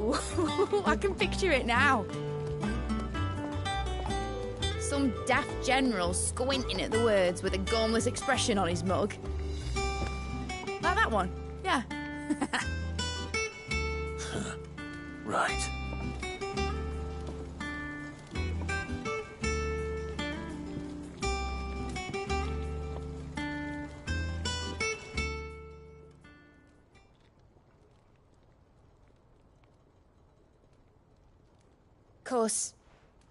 Ooh, I can picture it now. Some daft general squinting at the words with a gormless expression on his mug. Like that one, yeah. Right. Of course,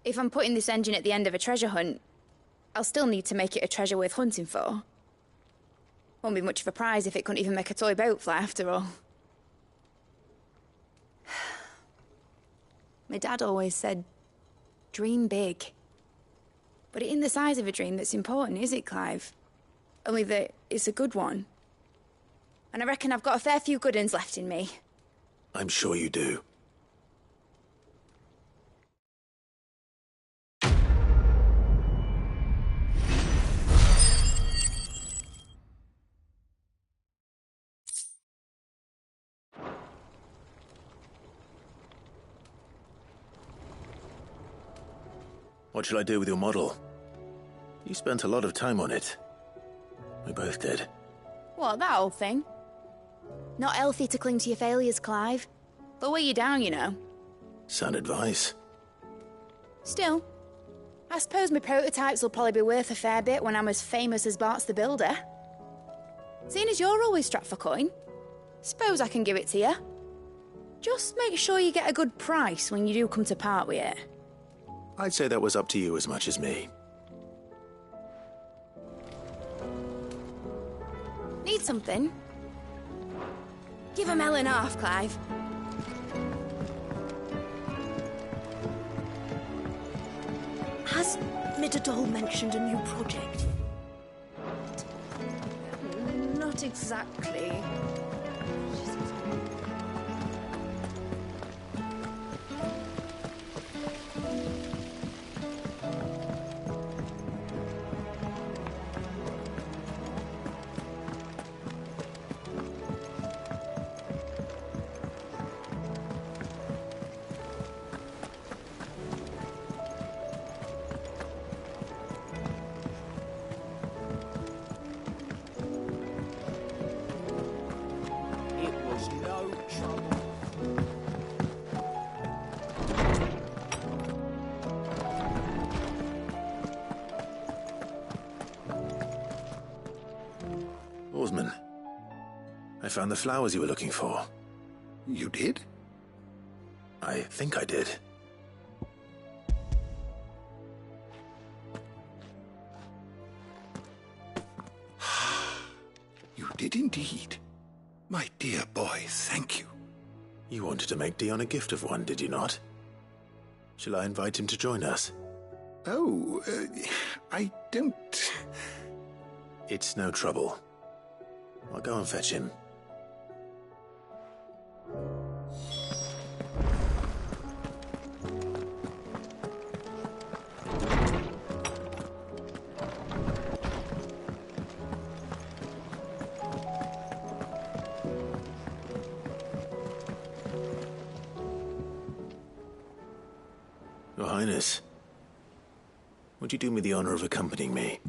if I'm putting this engine at the end of a treasure hunt, I'll still need to make it a treasure worth hunting for. Won't be much of a prize if it couldn't even make a toy boat fly after all. My dad always said, dream big. But it ain't the size of a dream that's important, is it, Clive? Only that it's a good one. And I reckon I've got a fair few good uns left in me. I'm sure you do. What shall I do with your model? You spent a lot of time on it. We both did. What, that old thing? Not healthy to cling to your failures, Clive. They'll weigh you down, you know. Sound advice. Still, I suppose my prototypes will probably be worth a fair bit when I'm as famous as Bart's the Builder. Seeing as you're always strapped for coin, suppose I can give it to you. Just make sure you get a good price when you do come to part with it. I'd say that was up to you as much as me. Need something? Give a melon half, Clive. Has Midadol mentioned a new project? Not exactly. Lawsman, I found the flowers you were looking for. You did? I think I did. You did indeed. My dear boy, thank you. You wanted to make Dion a gift of one, did you not? Shall I invite him to join us? Oh, I don't... It's no trouble. I'll go and fetch him. Your Highness, would you do me the honor of accompanying me?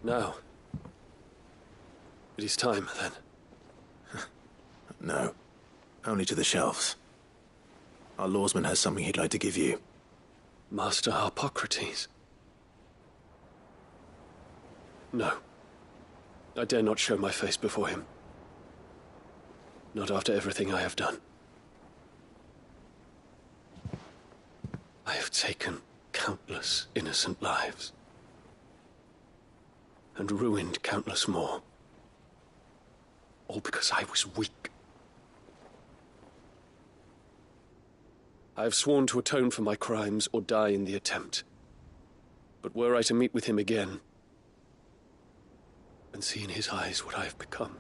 No. It is time, then. No. Only to the shelves. Our lawsman has something he'd like to give you. Master Harpocrates. No. I dare not show my face before him. Not after everything I have done. I have taken countless innocent lives. And ruined countless more. All because I was weak. I have sworn to atone for my crimes or die in the attempt. But were I to meet with him again, and see in his eyes what I have become,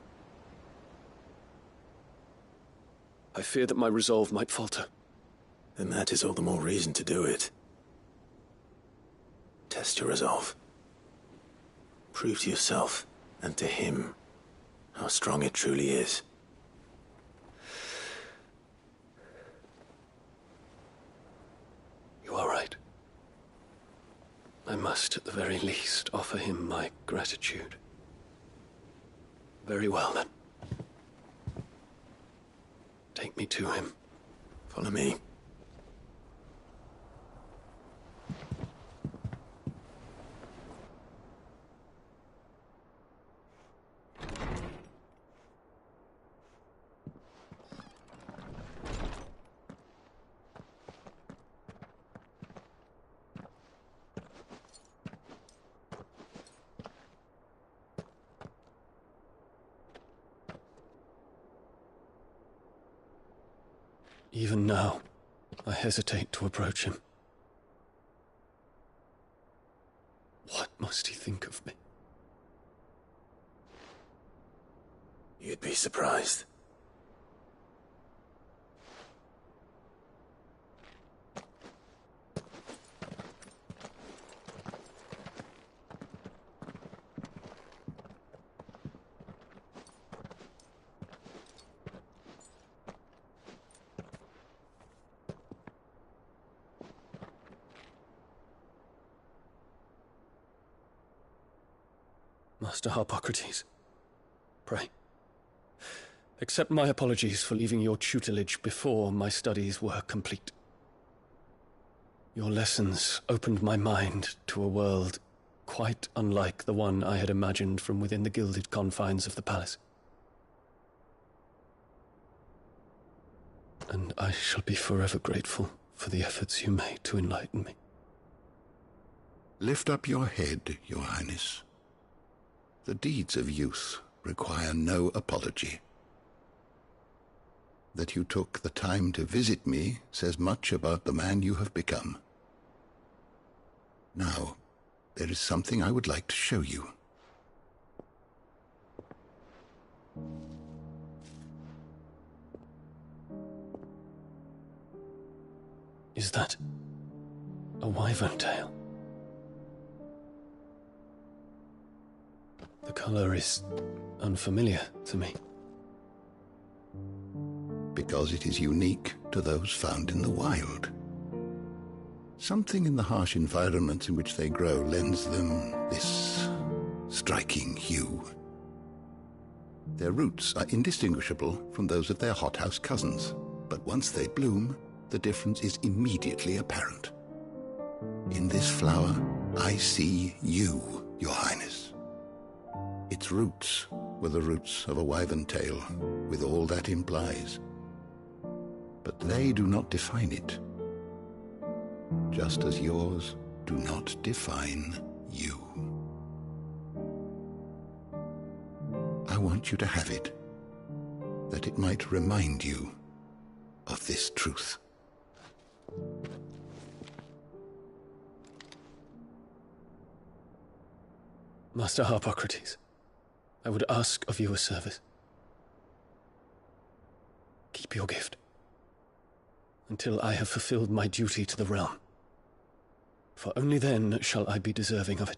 I fear that my resolve might falter. Then that is all the more reason to do it. Test your resolve. Prove to yourself, and to him, how strong it truly is. You are right. I must, at the very least, offer him my gratitude. Very well, then. Take me to him. Follow me. Even now, I hesitate to approach him. What must he think of me? You'd be surprised. Master Harpocrates, pray, accept my apologies for leaving your tutelage before my studies were complete. Your lessons opened my mind to a world quite unlike the one I had imagined from within the gilded confines of the palace. And I shall be forever grateful for the efforts you made to enlighten me. Lift up your head, Your Highness. The deeds of youth require no apology. That you took the time to visit me says much about the man you have become. Now, there is something I would like to show you. Is that a wyvern tail? The color is unfamiliar to me. Because it is unique to those found in the wild. Something in the harsh environments in which they grow lends them this striking hue. Their roots are indistinguishable from those of their hothouse cousins, but once they bloom, the difference is immediately apparent. In this flower, I see you, Your Highness. Its roots were the roots of a wyvern tale, with all that implies. But they do not define it, just as yours do not define you. I want you to have it, that it might remind you of this truth. Master Harpocrates, I would ask of you a service. Keep your gift until I have fulfilled my duty to the realm, for only then shall I be deserving of it.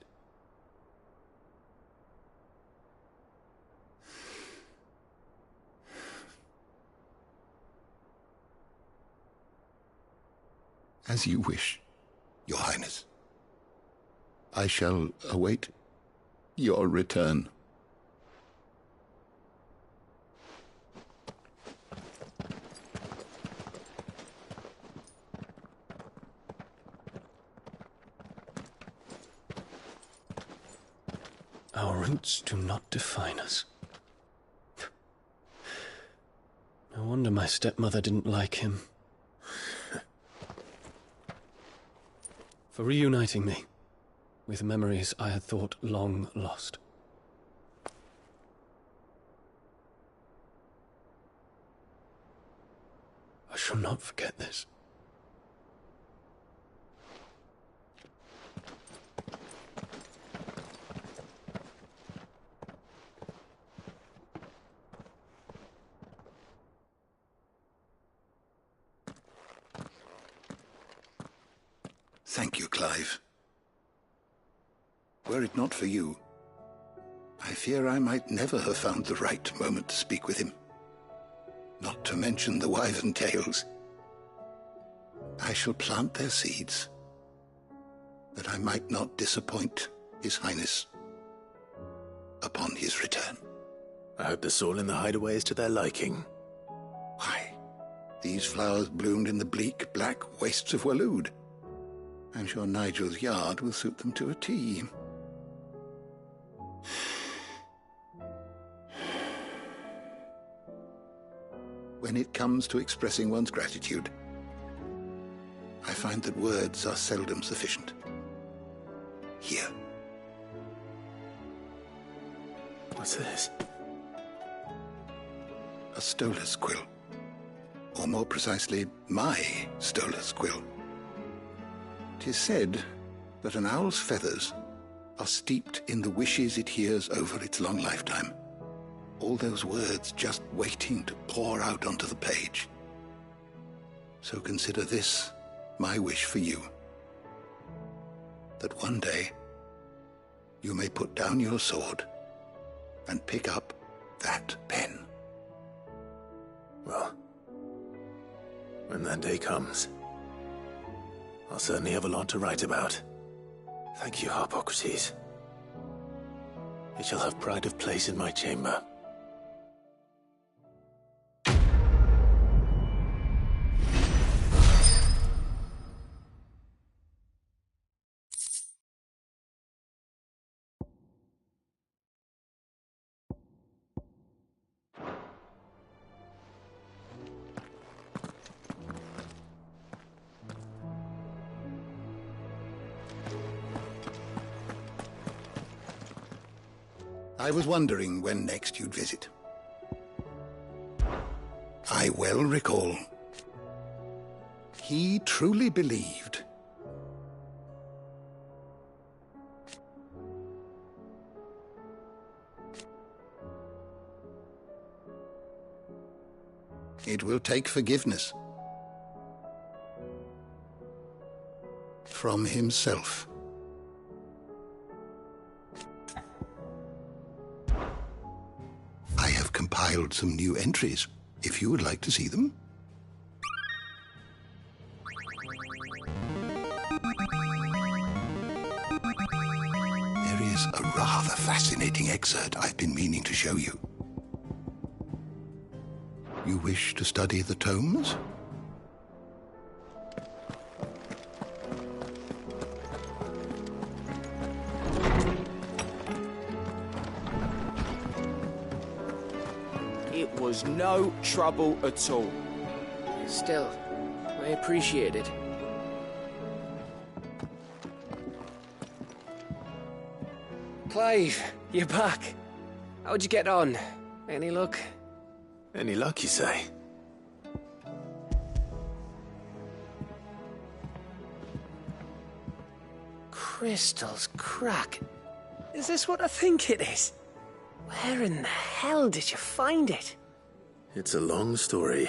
As you wish, Your Highness. I shall await your return. Our roots do not define us. No wonder my stepmother didn't like him. For reuniting me with memories I had thought long lost. I shall not forget this. Thank you, Clive. Were it not for you, I fear I might never have found the right moment to speak with him. Not to mention the wyvern tales. I shall plant their seeds, that I might not disappoint His Highness upon his return. I hope the soil in the hideaway is to their liking. Why, these flowers bloomed in the bleak, black wastes of Waloed. I'm sure Nigel's yard will suit them to a T. When it comes to expressing one's gratitude, I find that words are seldom sufficient. Here. What's this? A stolas quill. Or more precisely, my stolas quill. 'Tis said that an owl's feathers are steeped in the wishes it hears over its long lifetime. All those words just waiting to pour out onto the page. So consider this my wish for you. That one day you may put down your sword and pick up that pen. Well, when that day comes, I'll certainly have a lot to write about. Thank you, Harpocrates. It shall have pride of place in my chamber. I was wondering when next you'd visit. I well recall. He truly believed. It will take forgiveness from himself. I have compiled some new entries, if you would like to see them. There is a rather fascinating excerpt I've been meaning to show you. You wish to study the tomes? It was no trouble at all. Still, I appreciate it. Clive, you're back. How'd you get on? Any luck? Any luck, you say? Crystal's crack. Is this what I think it is? Where in the hell did you find it? It's a long story.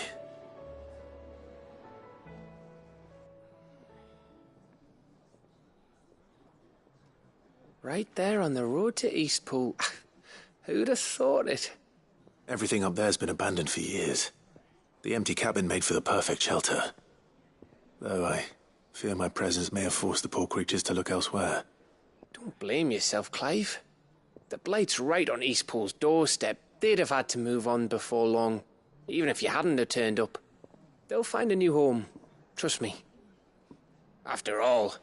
Right there on the road to Eastpool. Who'd have thought it? Everything up there's been abandoned for years. The empty cabin made for the perfect shelter. Though I fear my presence may have forced the poor creatures to look elsewhere. Don't blame yourself, Clive. The Blight's right on Eastpool's doorstep. They'd have had to move on before long, even if you hadn't have turned up. They'll find a new home. Trust me. After all,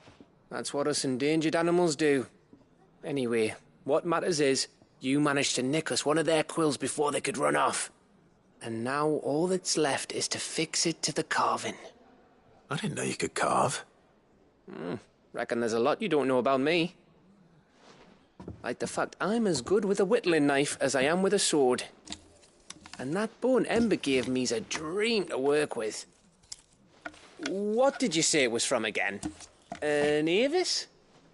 that's what us endangered animals do. Anyway, what matters is, you managed to nick us one of their quills before they could run off. And now all that's left is to fix it to the carving. I didn't know you could carve. Reckon there's a lot you don't know about me. Like the fact I'm as good with a whittling knife as I am with a sword. And that bone Ember gave me's a dream to work with. What did you say it was from again? An Avis?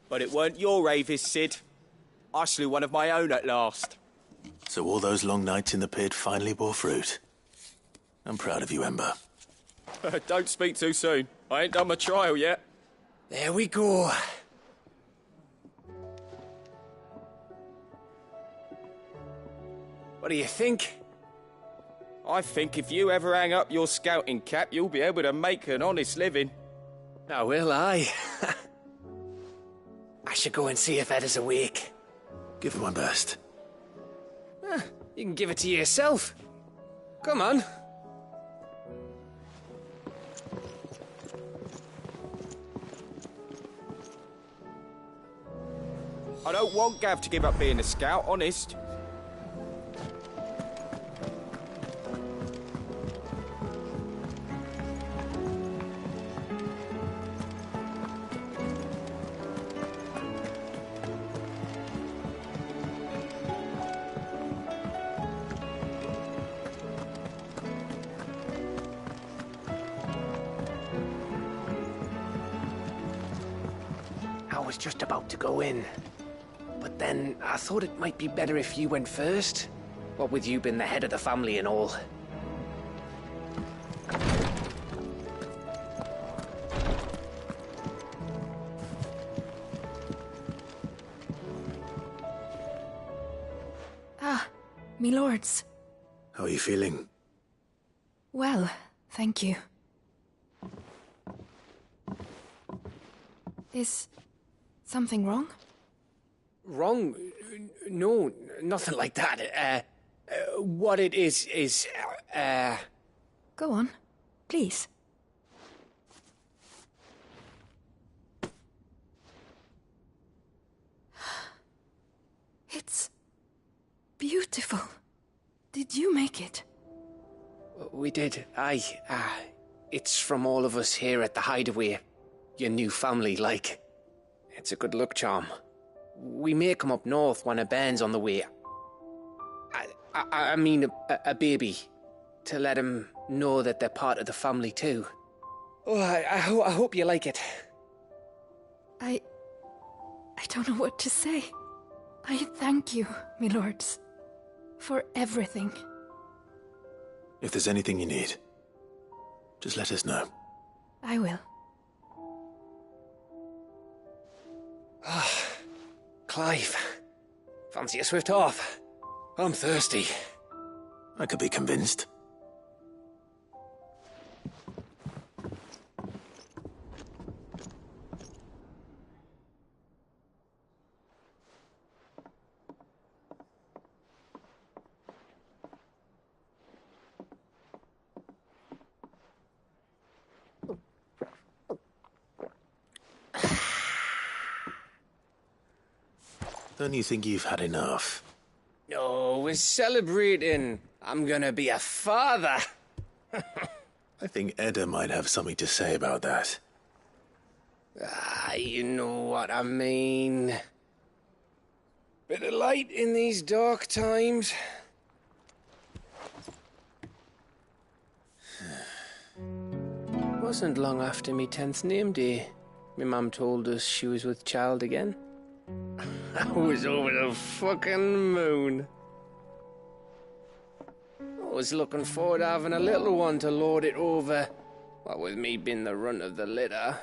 But it weren't your Avis, Sid. I slew one of my own at last. So all those long nights in the pit finally bore fruit. I'm proud of you, Ember. Don't speak too soon. I ain't done my trial yet. There we go. What do you think? I think if you ever hang up your scouting cap, you'll be able to make an honest living. Now will I? I should go and see if Ed is awake. Give it my best. You can give it to yourself. Come on. I don't want Gav to give up being a scout, honest. I was just about to go in. But then I thought it might be better if you went first. What with you being the head of the family and all. Ah, me lords. How are you feeling? Well, thank you. Is something wrong? Wrong? No, nothing like that. What it is... Go on, please. It's beautiful. Did you make it? We did. Aye. It's from all of us here at the Hideaway. Your new family, like. It's a good luck charm. We may come up north when a band's on the way. I mean a baby. To let him know that they're part of the family too. Oh, I hope you like it. I don't know what to say. I thank you, my lords, for everything. If there's anything you need, just let us know. I will. Clive, fancy a swift off? I'm thirsty. I could be convinced. Don't you think you've had enough? No, we're celebrating. I'm gonna be a father. I think Edda might have something to say about that. Ah, you know what I mean. Bit of light in these dark times. Wasn't long after me 10th name day, my mum told us she was with child again. I was over the fucking moon. I was looking forward to having a little one to lord it over, what with me being the runt of the litter.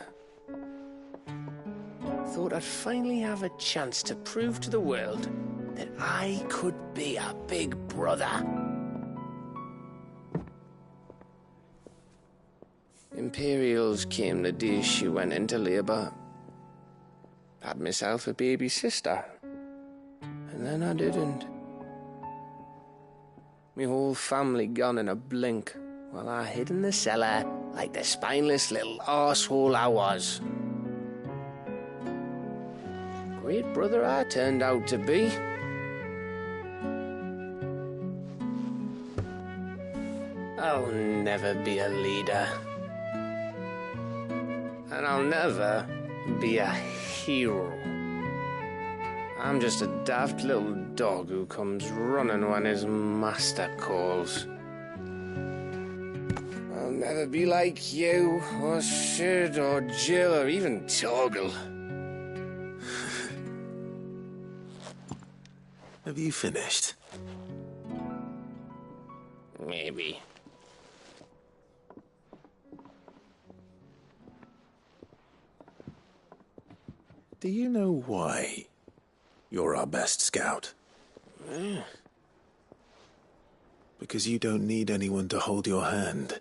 Thought I'd finally have a chance to prove to the world that I could be a big brother. Imperials came the day she went into labour. Had myself a baby sister. And then I didn't. Me whole family gone in a blink, while I hid in the cellar like the spineless little arsehole I was. Great brother I turned out to be. I'll never be a leader. And I'll never be a hero. I'm just a daft little dog who comes running when his master calls. I'll never be like you, or Sid, or Jill, or even Torgal. Have you finished? Maybe. Do you know why you're our best scout? Because you don't need anyone to hold your hand.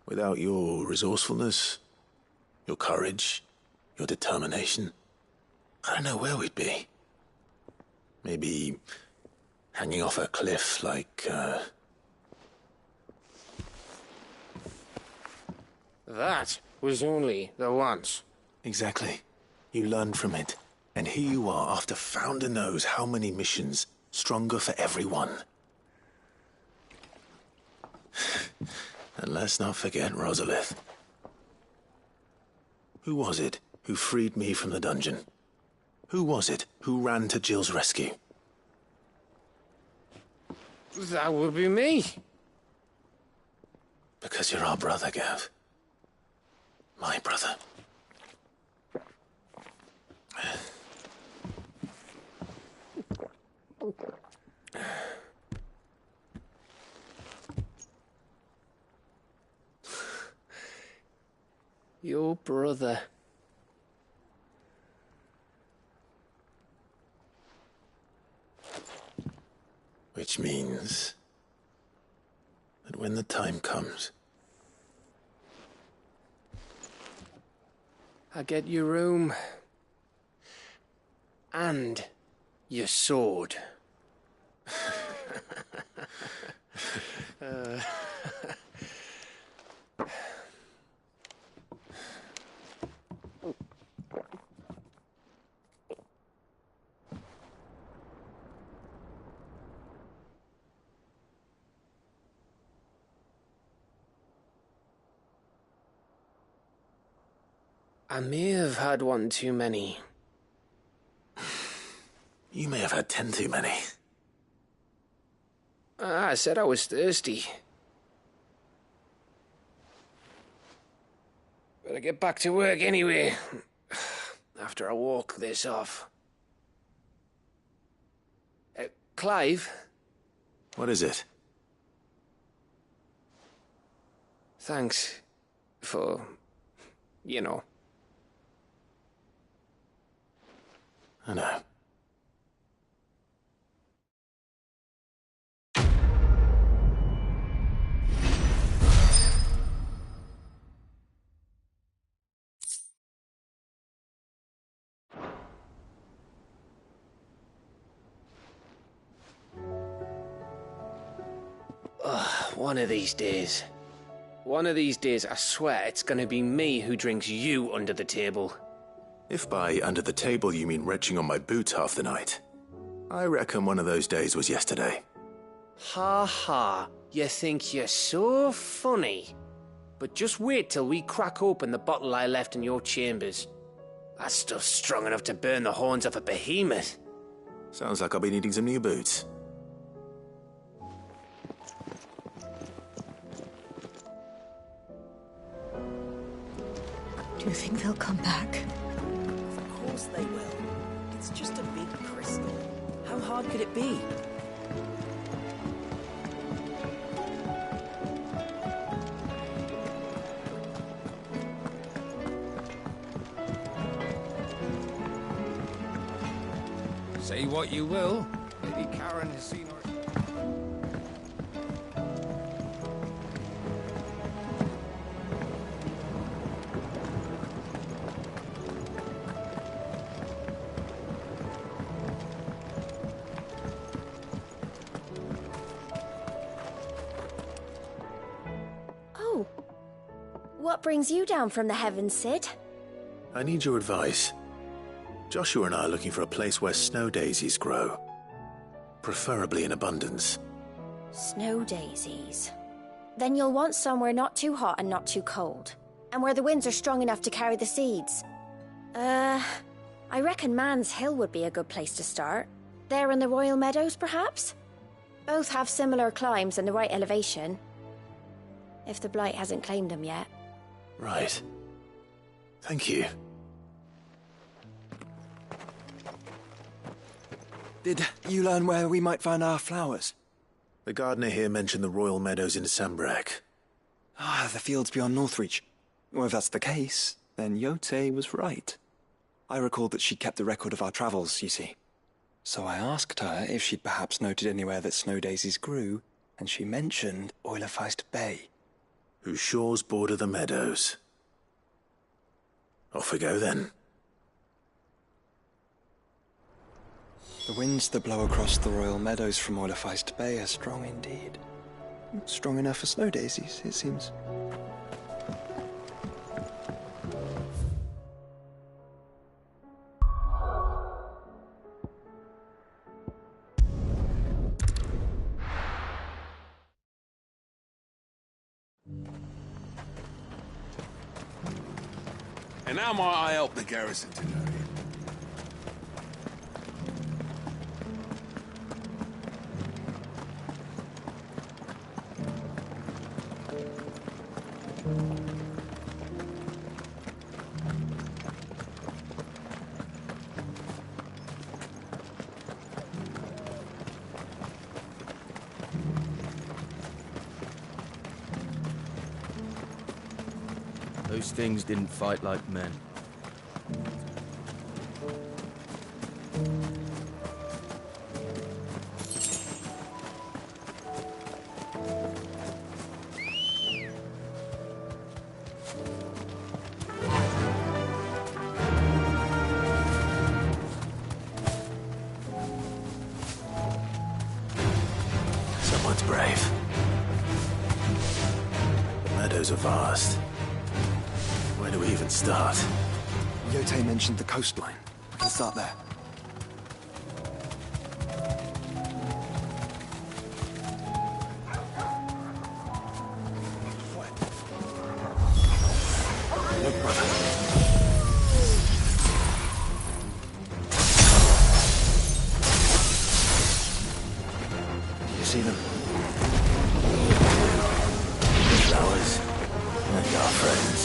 Without your resourcefulness, your courage, your determination, I don't know where we'd be. Maybe hanging off a cliff like, That was only the once. Exactly. You learned from it. And here you are after Founder knows how many missions, stronger for everyone. And let's not forget Rosalith. Who was it who freed me from the dungeon? Who was it who ran to Jill's rescue? That would be me. Because you're our brother, Gav. My brother. Your brother. Which means that when the time comes, I get your room. And your sword. I may have had one too many. You may have had 10 too many. I said I was thirsty. Better get back to work anyway. After I walk this off. Clive? What is it? Thanks for, you know. I know. One of these days. One of these days, I swear it's gonna be me who drinks you under the table. If by under the table you mean retching on my boots half the night, I reckon one of those days was yesterday. Ha ha, you think you're so funny. But just wait till we crack open the bottle I left in your chambers. That stuff's strong enough to burn the horns off a behemoth. Sounds like I'll be needing some new boots. Do you think they'll come back? Of course they will. It's just a big crystal. How hard could it be? Say what you will, Lady Karen has seen her... Oh. What brings you down from the heavens, Sid? I need your advice. Joshua and I are looking for a place where snow daisies grow. Preferably in abundance. Snow daisies. Then you'll want somewhere not too hot and not too cold. And where the winds are strong enough to carry the seeds. I reckon Man's Hill would be a good place to start. There in the Royal Meadows, perhaps? Both have similar climbs and the right elevation. If the Blight hasn't claimed them yet. Right. Thank you. Did you learn where we might find our flowers? The gardener here mentioned the Royal Meadows in Sambrek. Ah, the fields beyond Northreach. Well, if that's the case, then Yote was right. I recalled that she'd kept the record of our travels, you see. So I asked her if she'd perhaps noted anywhere that snow daisies grew, and she mentioned Oilefeist Bay. Whose shores border the meadows. Off we go then. The winds that blow across the Royal Meadows from Oilefeist Bay are strong indeed. Strong enough for snow daisies, it seems. And how might I help the garrison today? Those things didn't fight like men. Someone's brave. The meadows are vast. Where do we even start? Yote mentioned the coastline. We can start there. Look, brother. Do you see them? The flowers and our friends.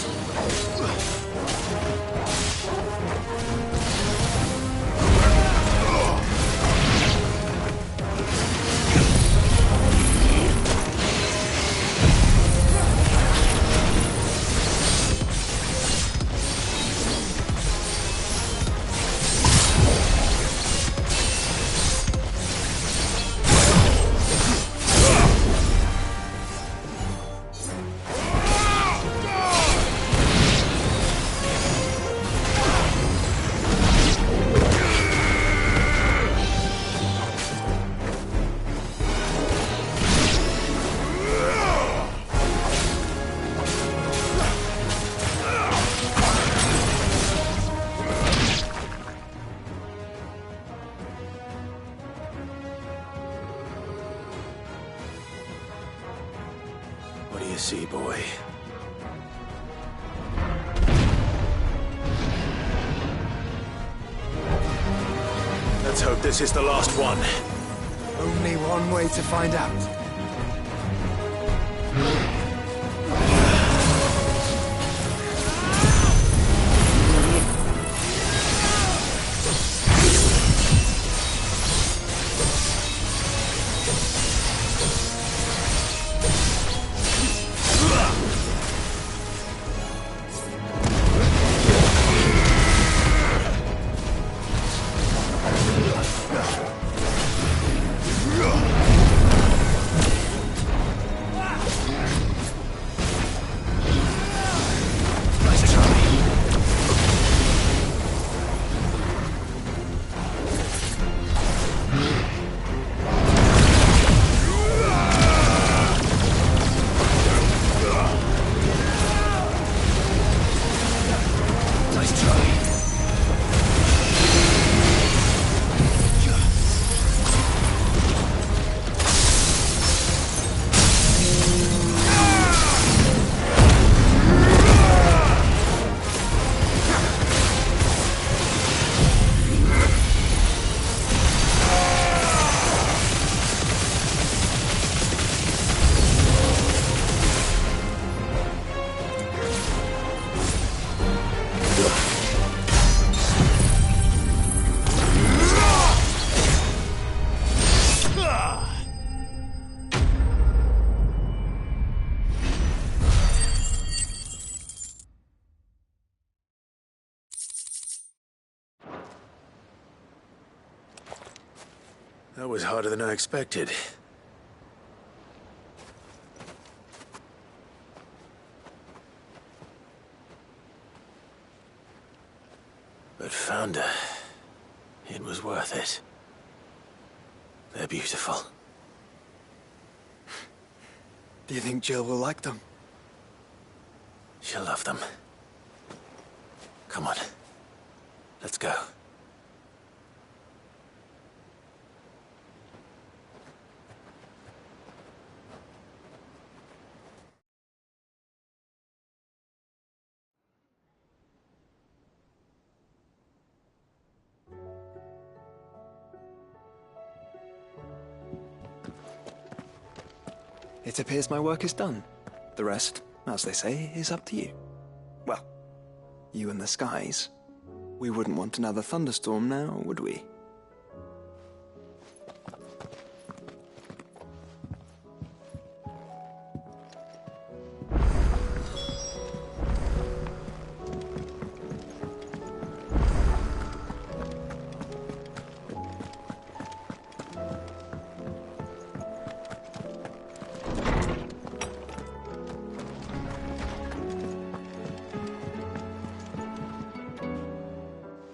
What do you see, boy? Let's hope this is the last one. Only one way to find out. That was harder than I expected. But found her. It was worth it. They're beautiful. Do you think Jill will like them? She'll love them. Come on. Let's go. It appears my work is done. The rest, as they say, is up to you. Well, you and the skies. We wouldn't want another thunderstorm now, would we?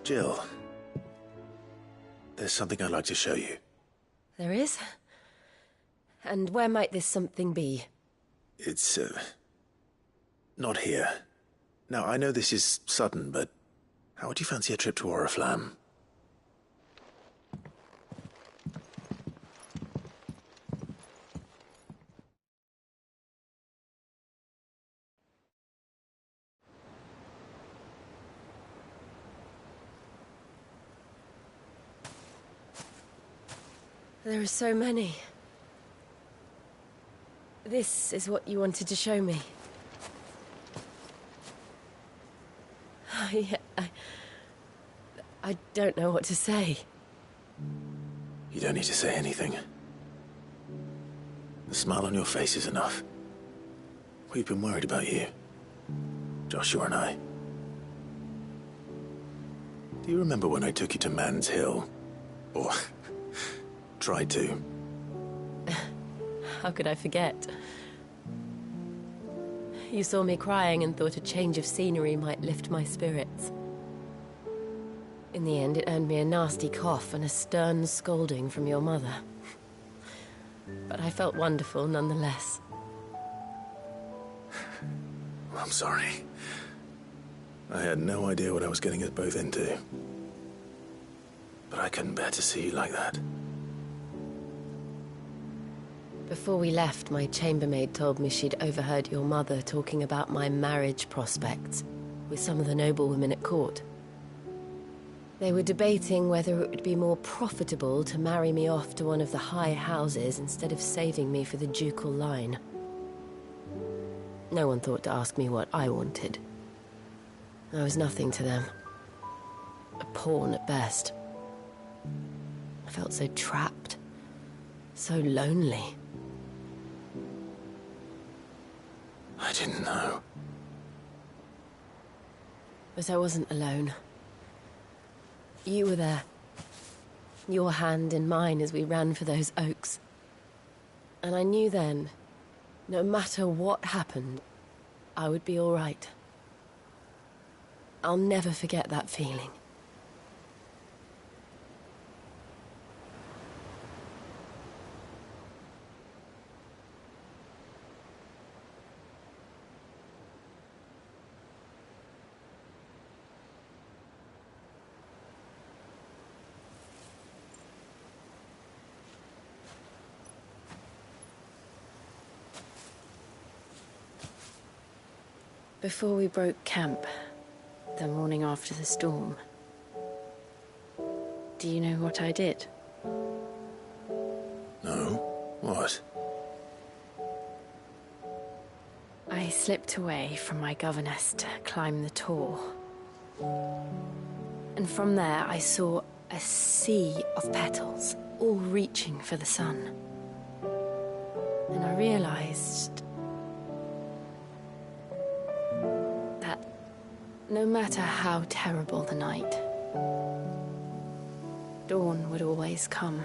Jill, there's something I'd like to show you. There is? And where might this something be? It's, not here. Now, I know this is sudden, but how would you fancy a trip to Oriflamme? There are so many. This is what you wanted to show me. I don't know what to say. You don't need to say anything. The smile on your face is enough. We've been worried about you, Joshua and I. Do you remember when I took you to Man's Hill? Or tried to? How could I forget? You saw me crying and thought a change of scenery might lift my spirits. In the end, it earned me a nasty cough and a stern scolding from your mother. But I felt wonderful nonetheless. I'm sorry. I had no idea what I was getting us both into. But I couldn't bear to see you like that. Before we left, my chambermaid told me she'd overheard your mother talking about my marriage prospects with some of the noblewomen at court. They were debating whether it would be more profitable to marry me off to one of the high houses instead of saving me for the ducal line. No one thought to ask me what I wanted. I was nothing to them. A pawn at best. I felt so trapped, so lonely. I didn't know. But I wasn't alone. You were there. Your hand in mine as we ran for those oaks. And I knew then, no matter what happened, I would be all right. I'll never forget that feeling. Before we broke camp, the morning after the storm, do you know what I did? No? What? I slipped away from my governess to climb the tor. And from there I saw a sea of petals, all reaching for the sun. And I realized that no matter how terrible the night, dawn would always come.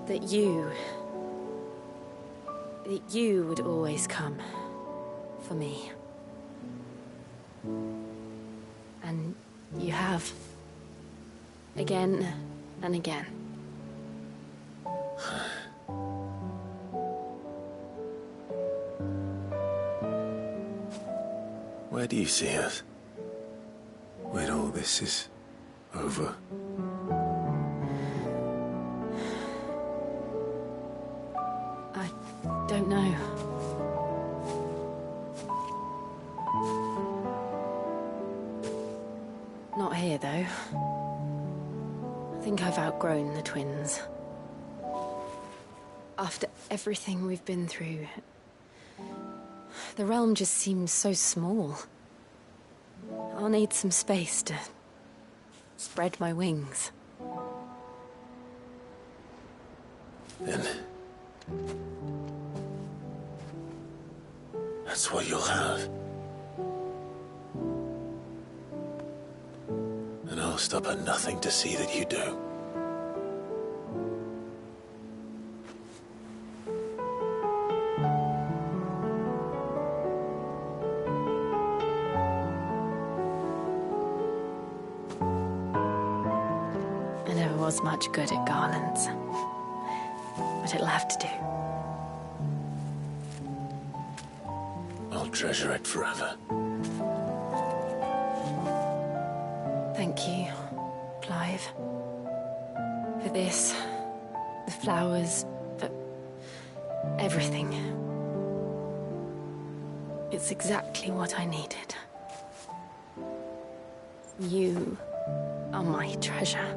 That you would always come for me. And you have. Again and again. Where do you see us? When all this is over? I don't know. Not here, though. I think I've outgrown the twins. After everything we've been through, the realm just seems so small. I'll need some space to spread my wings. Then that's what you'll have. And I'll stop at nothing to see that you do. I never was much good at garlands, but it'll have to do. I'll treasure it forever. Thank you, Clive. For this, the flowers, for everything. It's exactly what I needed. You are my treasure.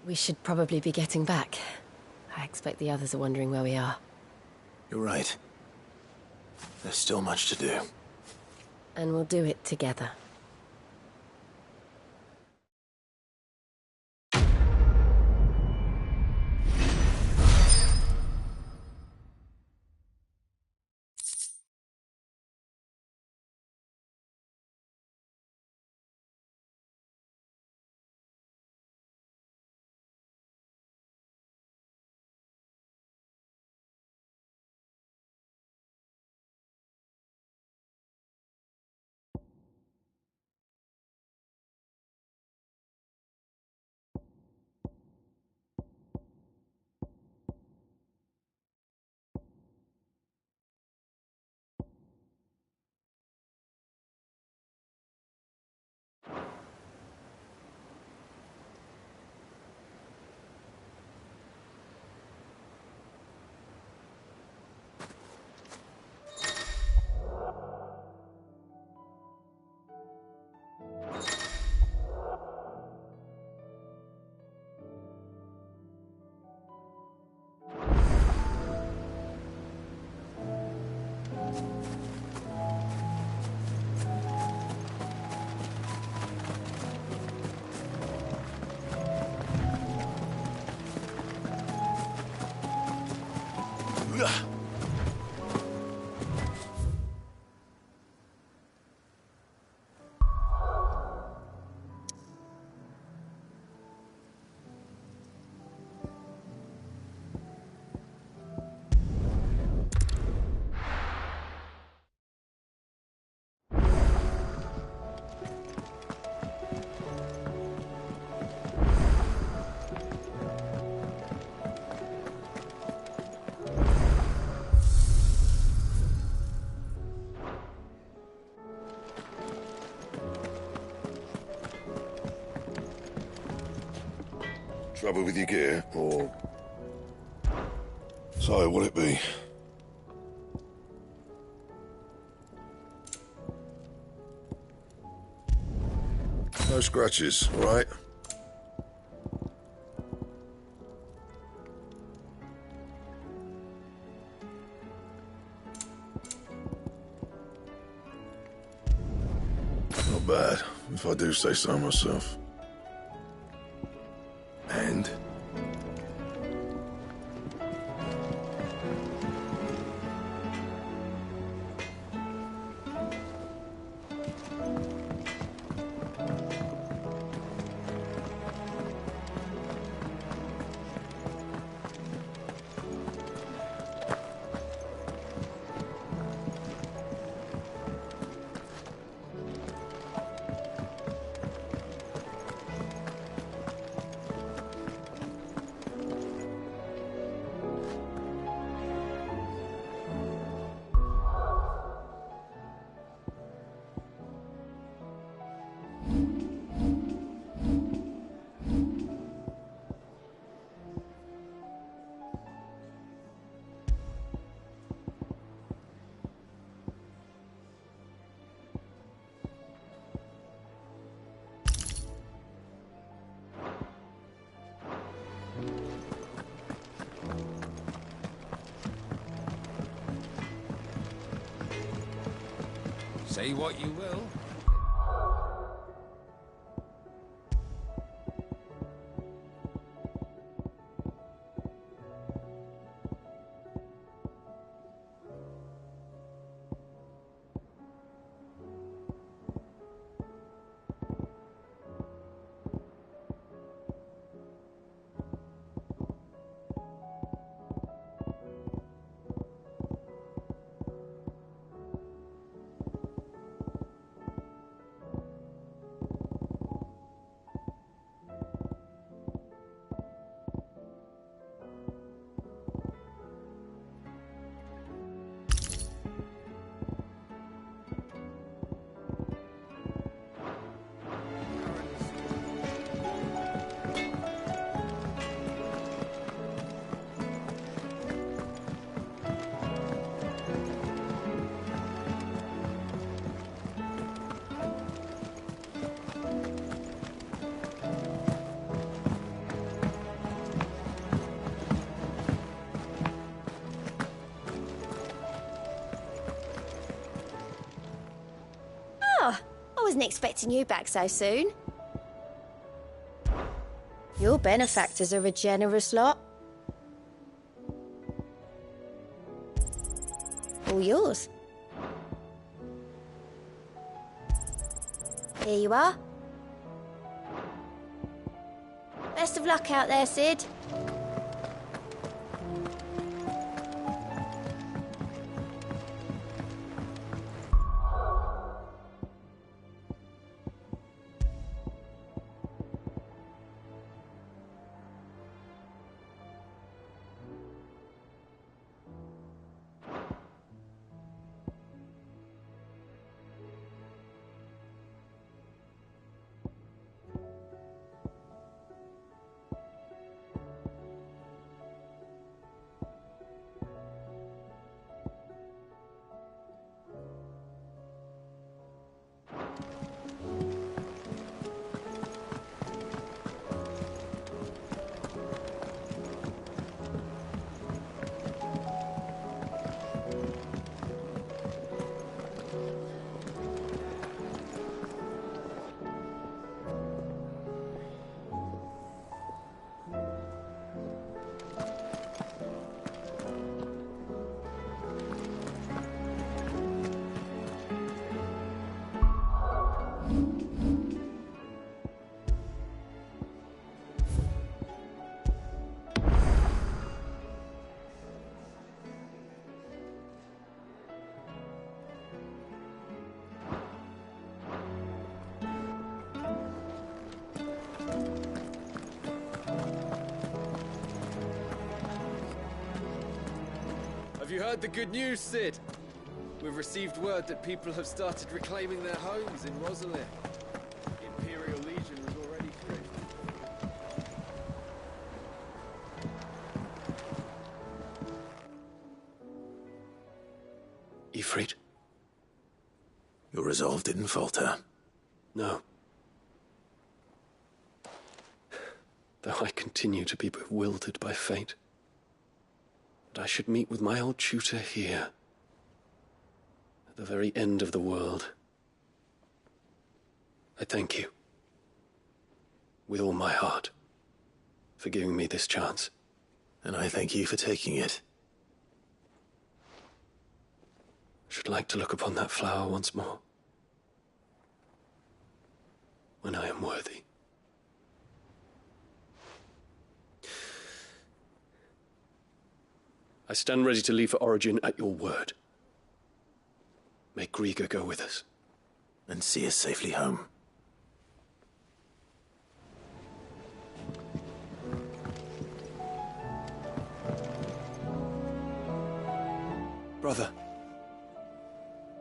We should probably be getting back. I expect the others are wondering where we are. You're right. There's still much to do. And we'll do it together. Trouble with your gear, or... So, what'll it be? No scratches, all right? Not bad, if I do say so myself. And? Say what you will. Oh, I wasn't expecting you back so soon. Your benefactors are a generous lot. All yours. Here you are. Best of luck out there, Sid. you heard the good news, Cid? We've received word that people have started reclaiming their homes in Rosalir. The Imperial Legion was already free. Ifrit? Your resolve didn't falter. No. Though I continue to be bewildered by fate. That I should meet with my old tutor here, at the very end of the world. I thank you, with all my heart, for giving me this chance. And I thank you for taking it. I should like to look upon that flower once more, when I am worthy. I stand ready to leave for Origin at your word. May Griga go with us. And see us safely home. Brother,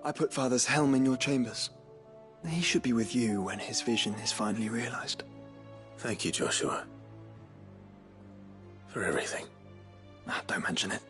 I put Father's helm in your chambers. He should be with you when his vision is finally realized. Thank you, Joshua. For everything. Don't mention it.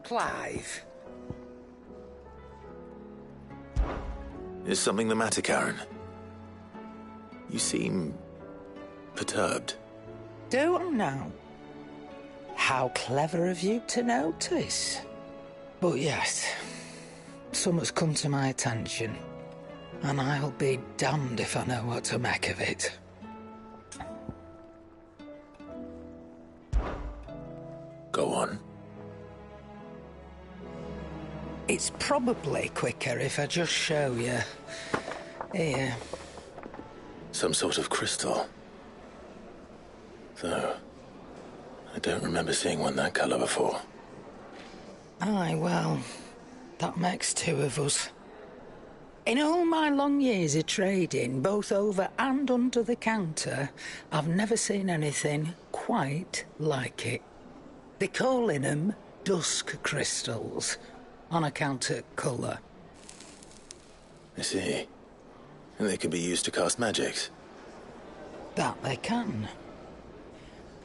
Clive. Is something the matter, Karen? You seem perturbed. Don't know. How clever of you to notice. But yes, something's come to my attention, and I'll be damned if I know what to make of it. Go on. It's probably quicker if I just show you. Here. Some sort of crystal. Though, I don't remember seeing one that colour before. Aye, well, that makes two of us. In all my long years of trading, both over and under the counter, I've never seen anything quite like it. They're calling them dusk crystals, on account of colour. I see. And they can be used to cast magics. That they can.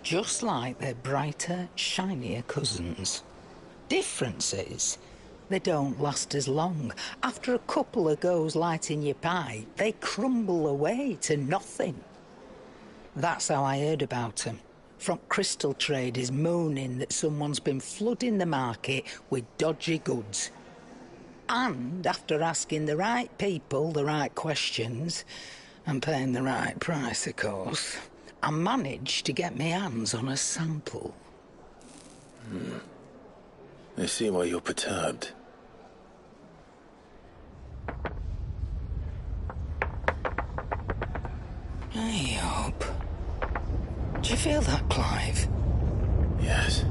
Just like their brighter, shinier cousins. Difference is, they don't last as long. After a couple of goes lighting your pipe, they crumble away to nothing. That's how I heard about them. From crystal traders moaning that someone's been flooding the market with dodgy goods. And after asking the right people the right questions, and paying the right price, of course, I managed to get my hands on a sample. I see why you're perturbed. Hey up. Do you feel that, Clive? Yes.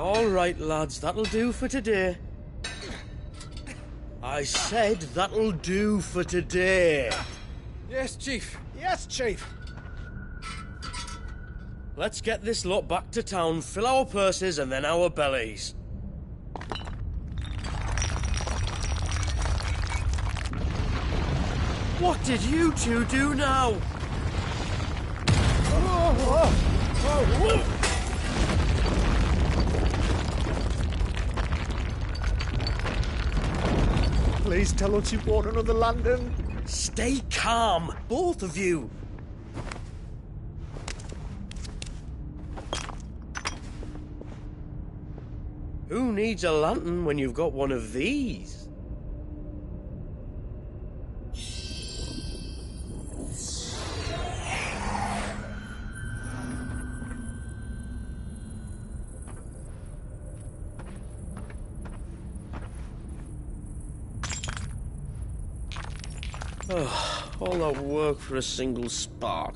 All right, lads, that'll do for today. I said that'll do for today. Yes, Chief. Yes, Chief. Let's get this lot back to town, fill our purses and then our bellies. What did you two do now? Please tell us you bought another lantern. Stay calm, both of you. Who needs a lantern when you've got one of these? Oh, all that work for a single spark.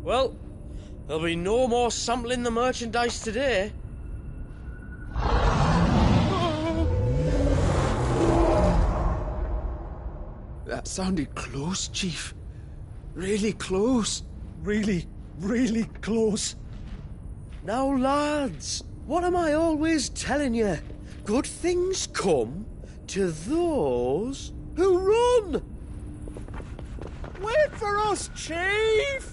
Well, there'll be no more sampling the merchandise today. That sounded close, Chief. Really close. Really, really close. Now, lads, what am I always telling you? Good things come to those who run! Wait for us, Chief!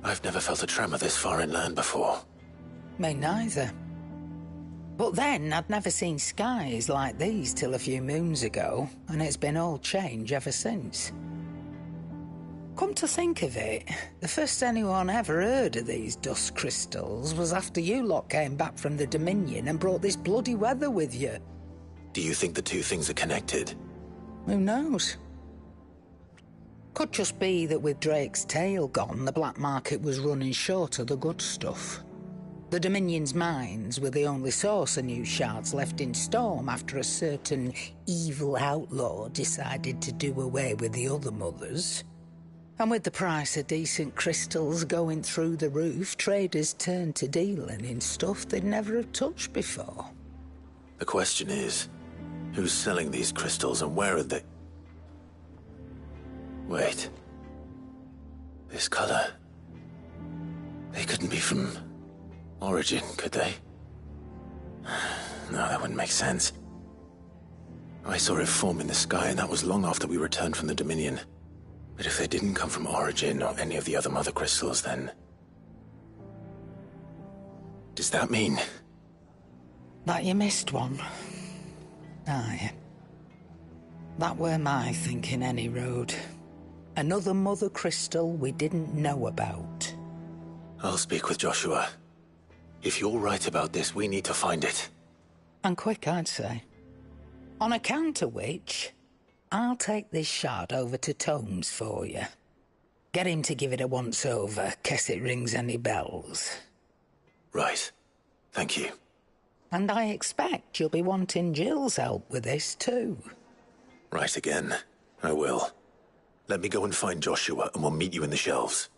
I've never felt a tremor this far inland before. Me neither. But then I'd never seen skies like these till a few moons ago, and it's been all change ever since. Come to think of it, the first anyone ever heard of these dust crystals was after you lot came back from the Dominion and brought this bloody weather with you. Do you think the two things are connected? Who knows? Could just be that with Drake's tail gone, the black market was running short of the good stuff. The Dominion's mines were the only source of new shards left in Storm after a certain evil outlaw decided to do away with the other mothers. And with the price of decent crystals going through the roof, traders turned to dealing in stuff they'd never have touched before. The question is, who's selling these crystals and where are they? Wait. This color. They couldn't be from Origin, could they? No, that wouldn't make sense. I saw it form in the sky, and that was long after we returned from the Dominion. But if they didn't come from Origin or any of the other mother crystals, then... does that mean... that you missed one? Aye. That were my thinking, any road. Another mother crystal we didn't know about. I'll speak with Joshua. If you're right about this, we need to find it. And quick, I'd say. On account of which, I'll take this shard over to Tomes for you. Get him to give it a once-over, case it rings any bells. Right. Thank you. And I expect you'll be wanting Jill's help with this, too. Right again. I will. Let me go and find Joshua, and we'll meet you in the shelves.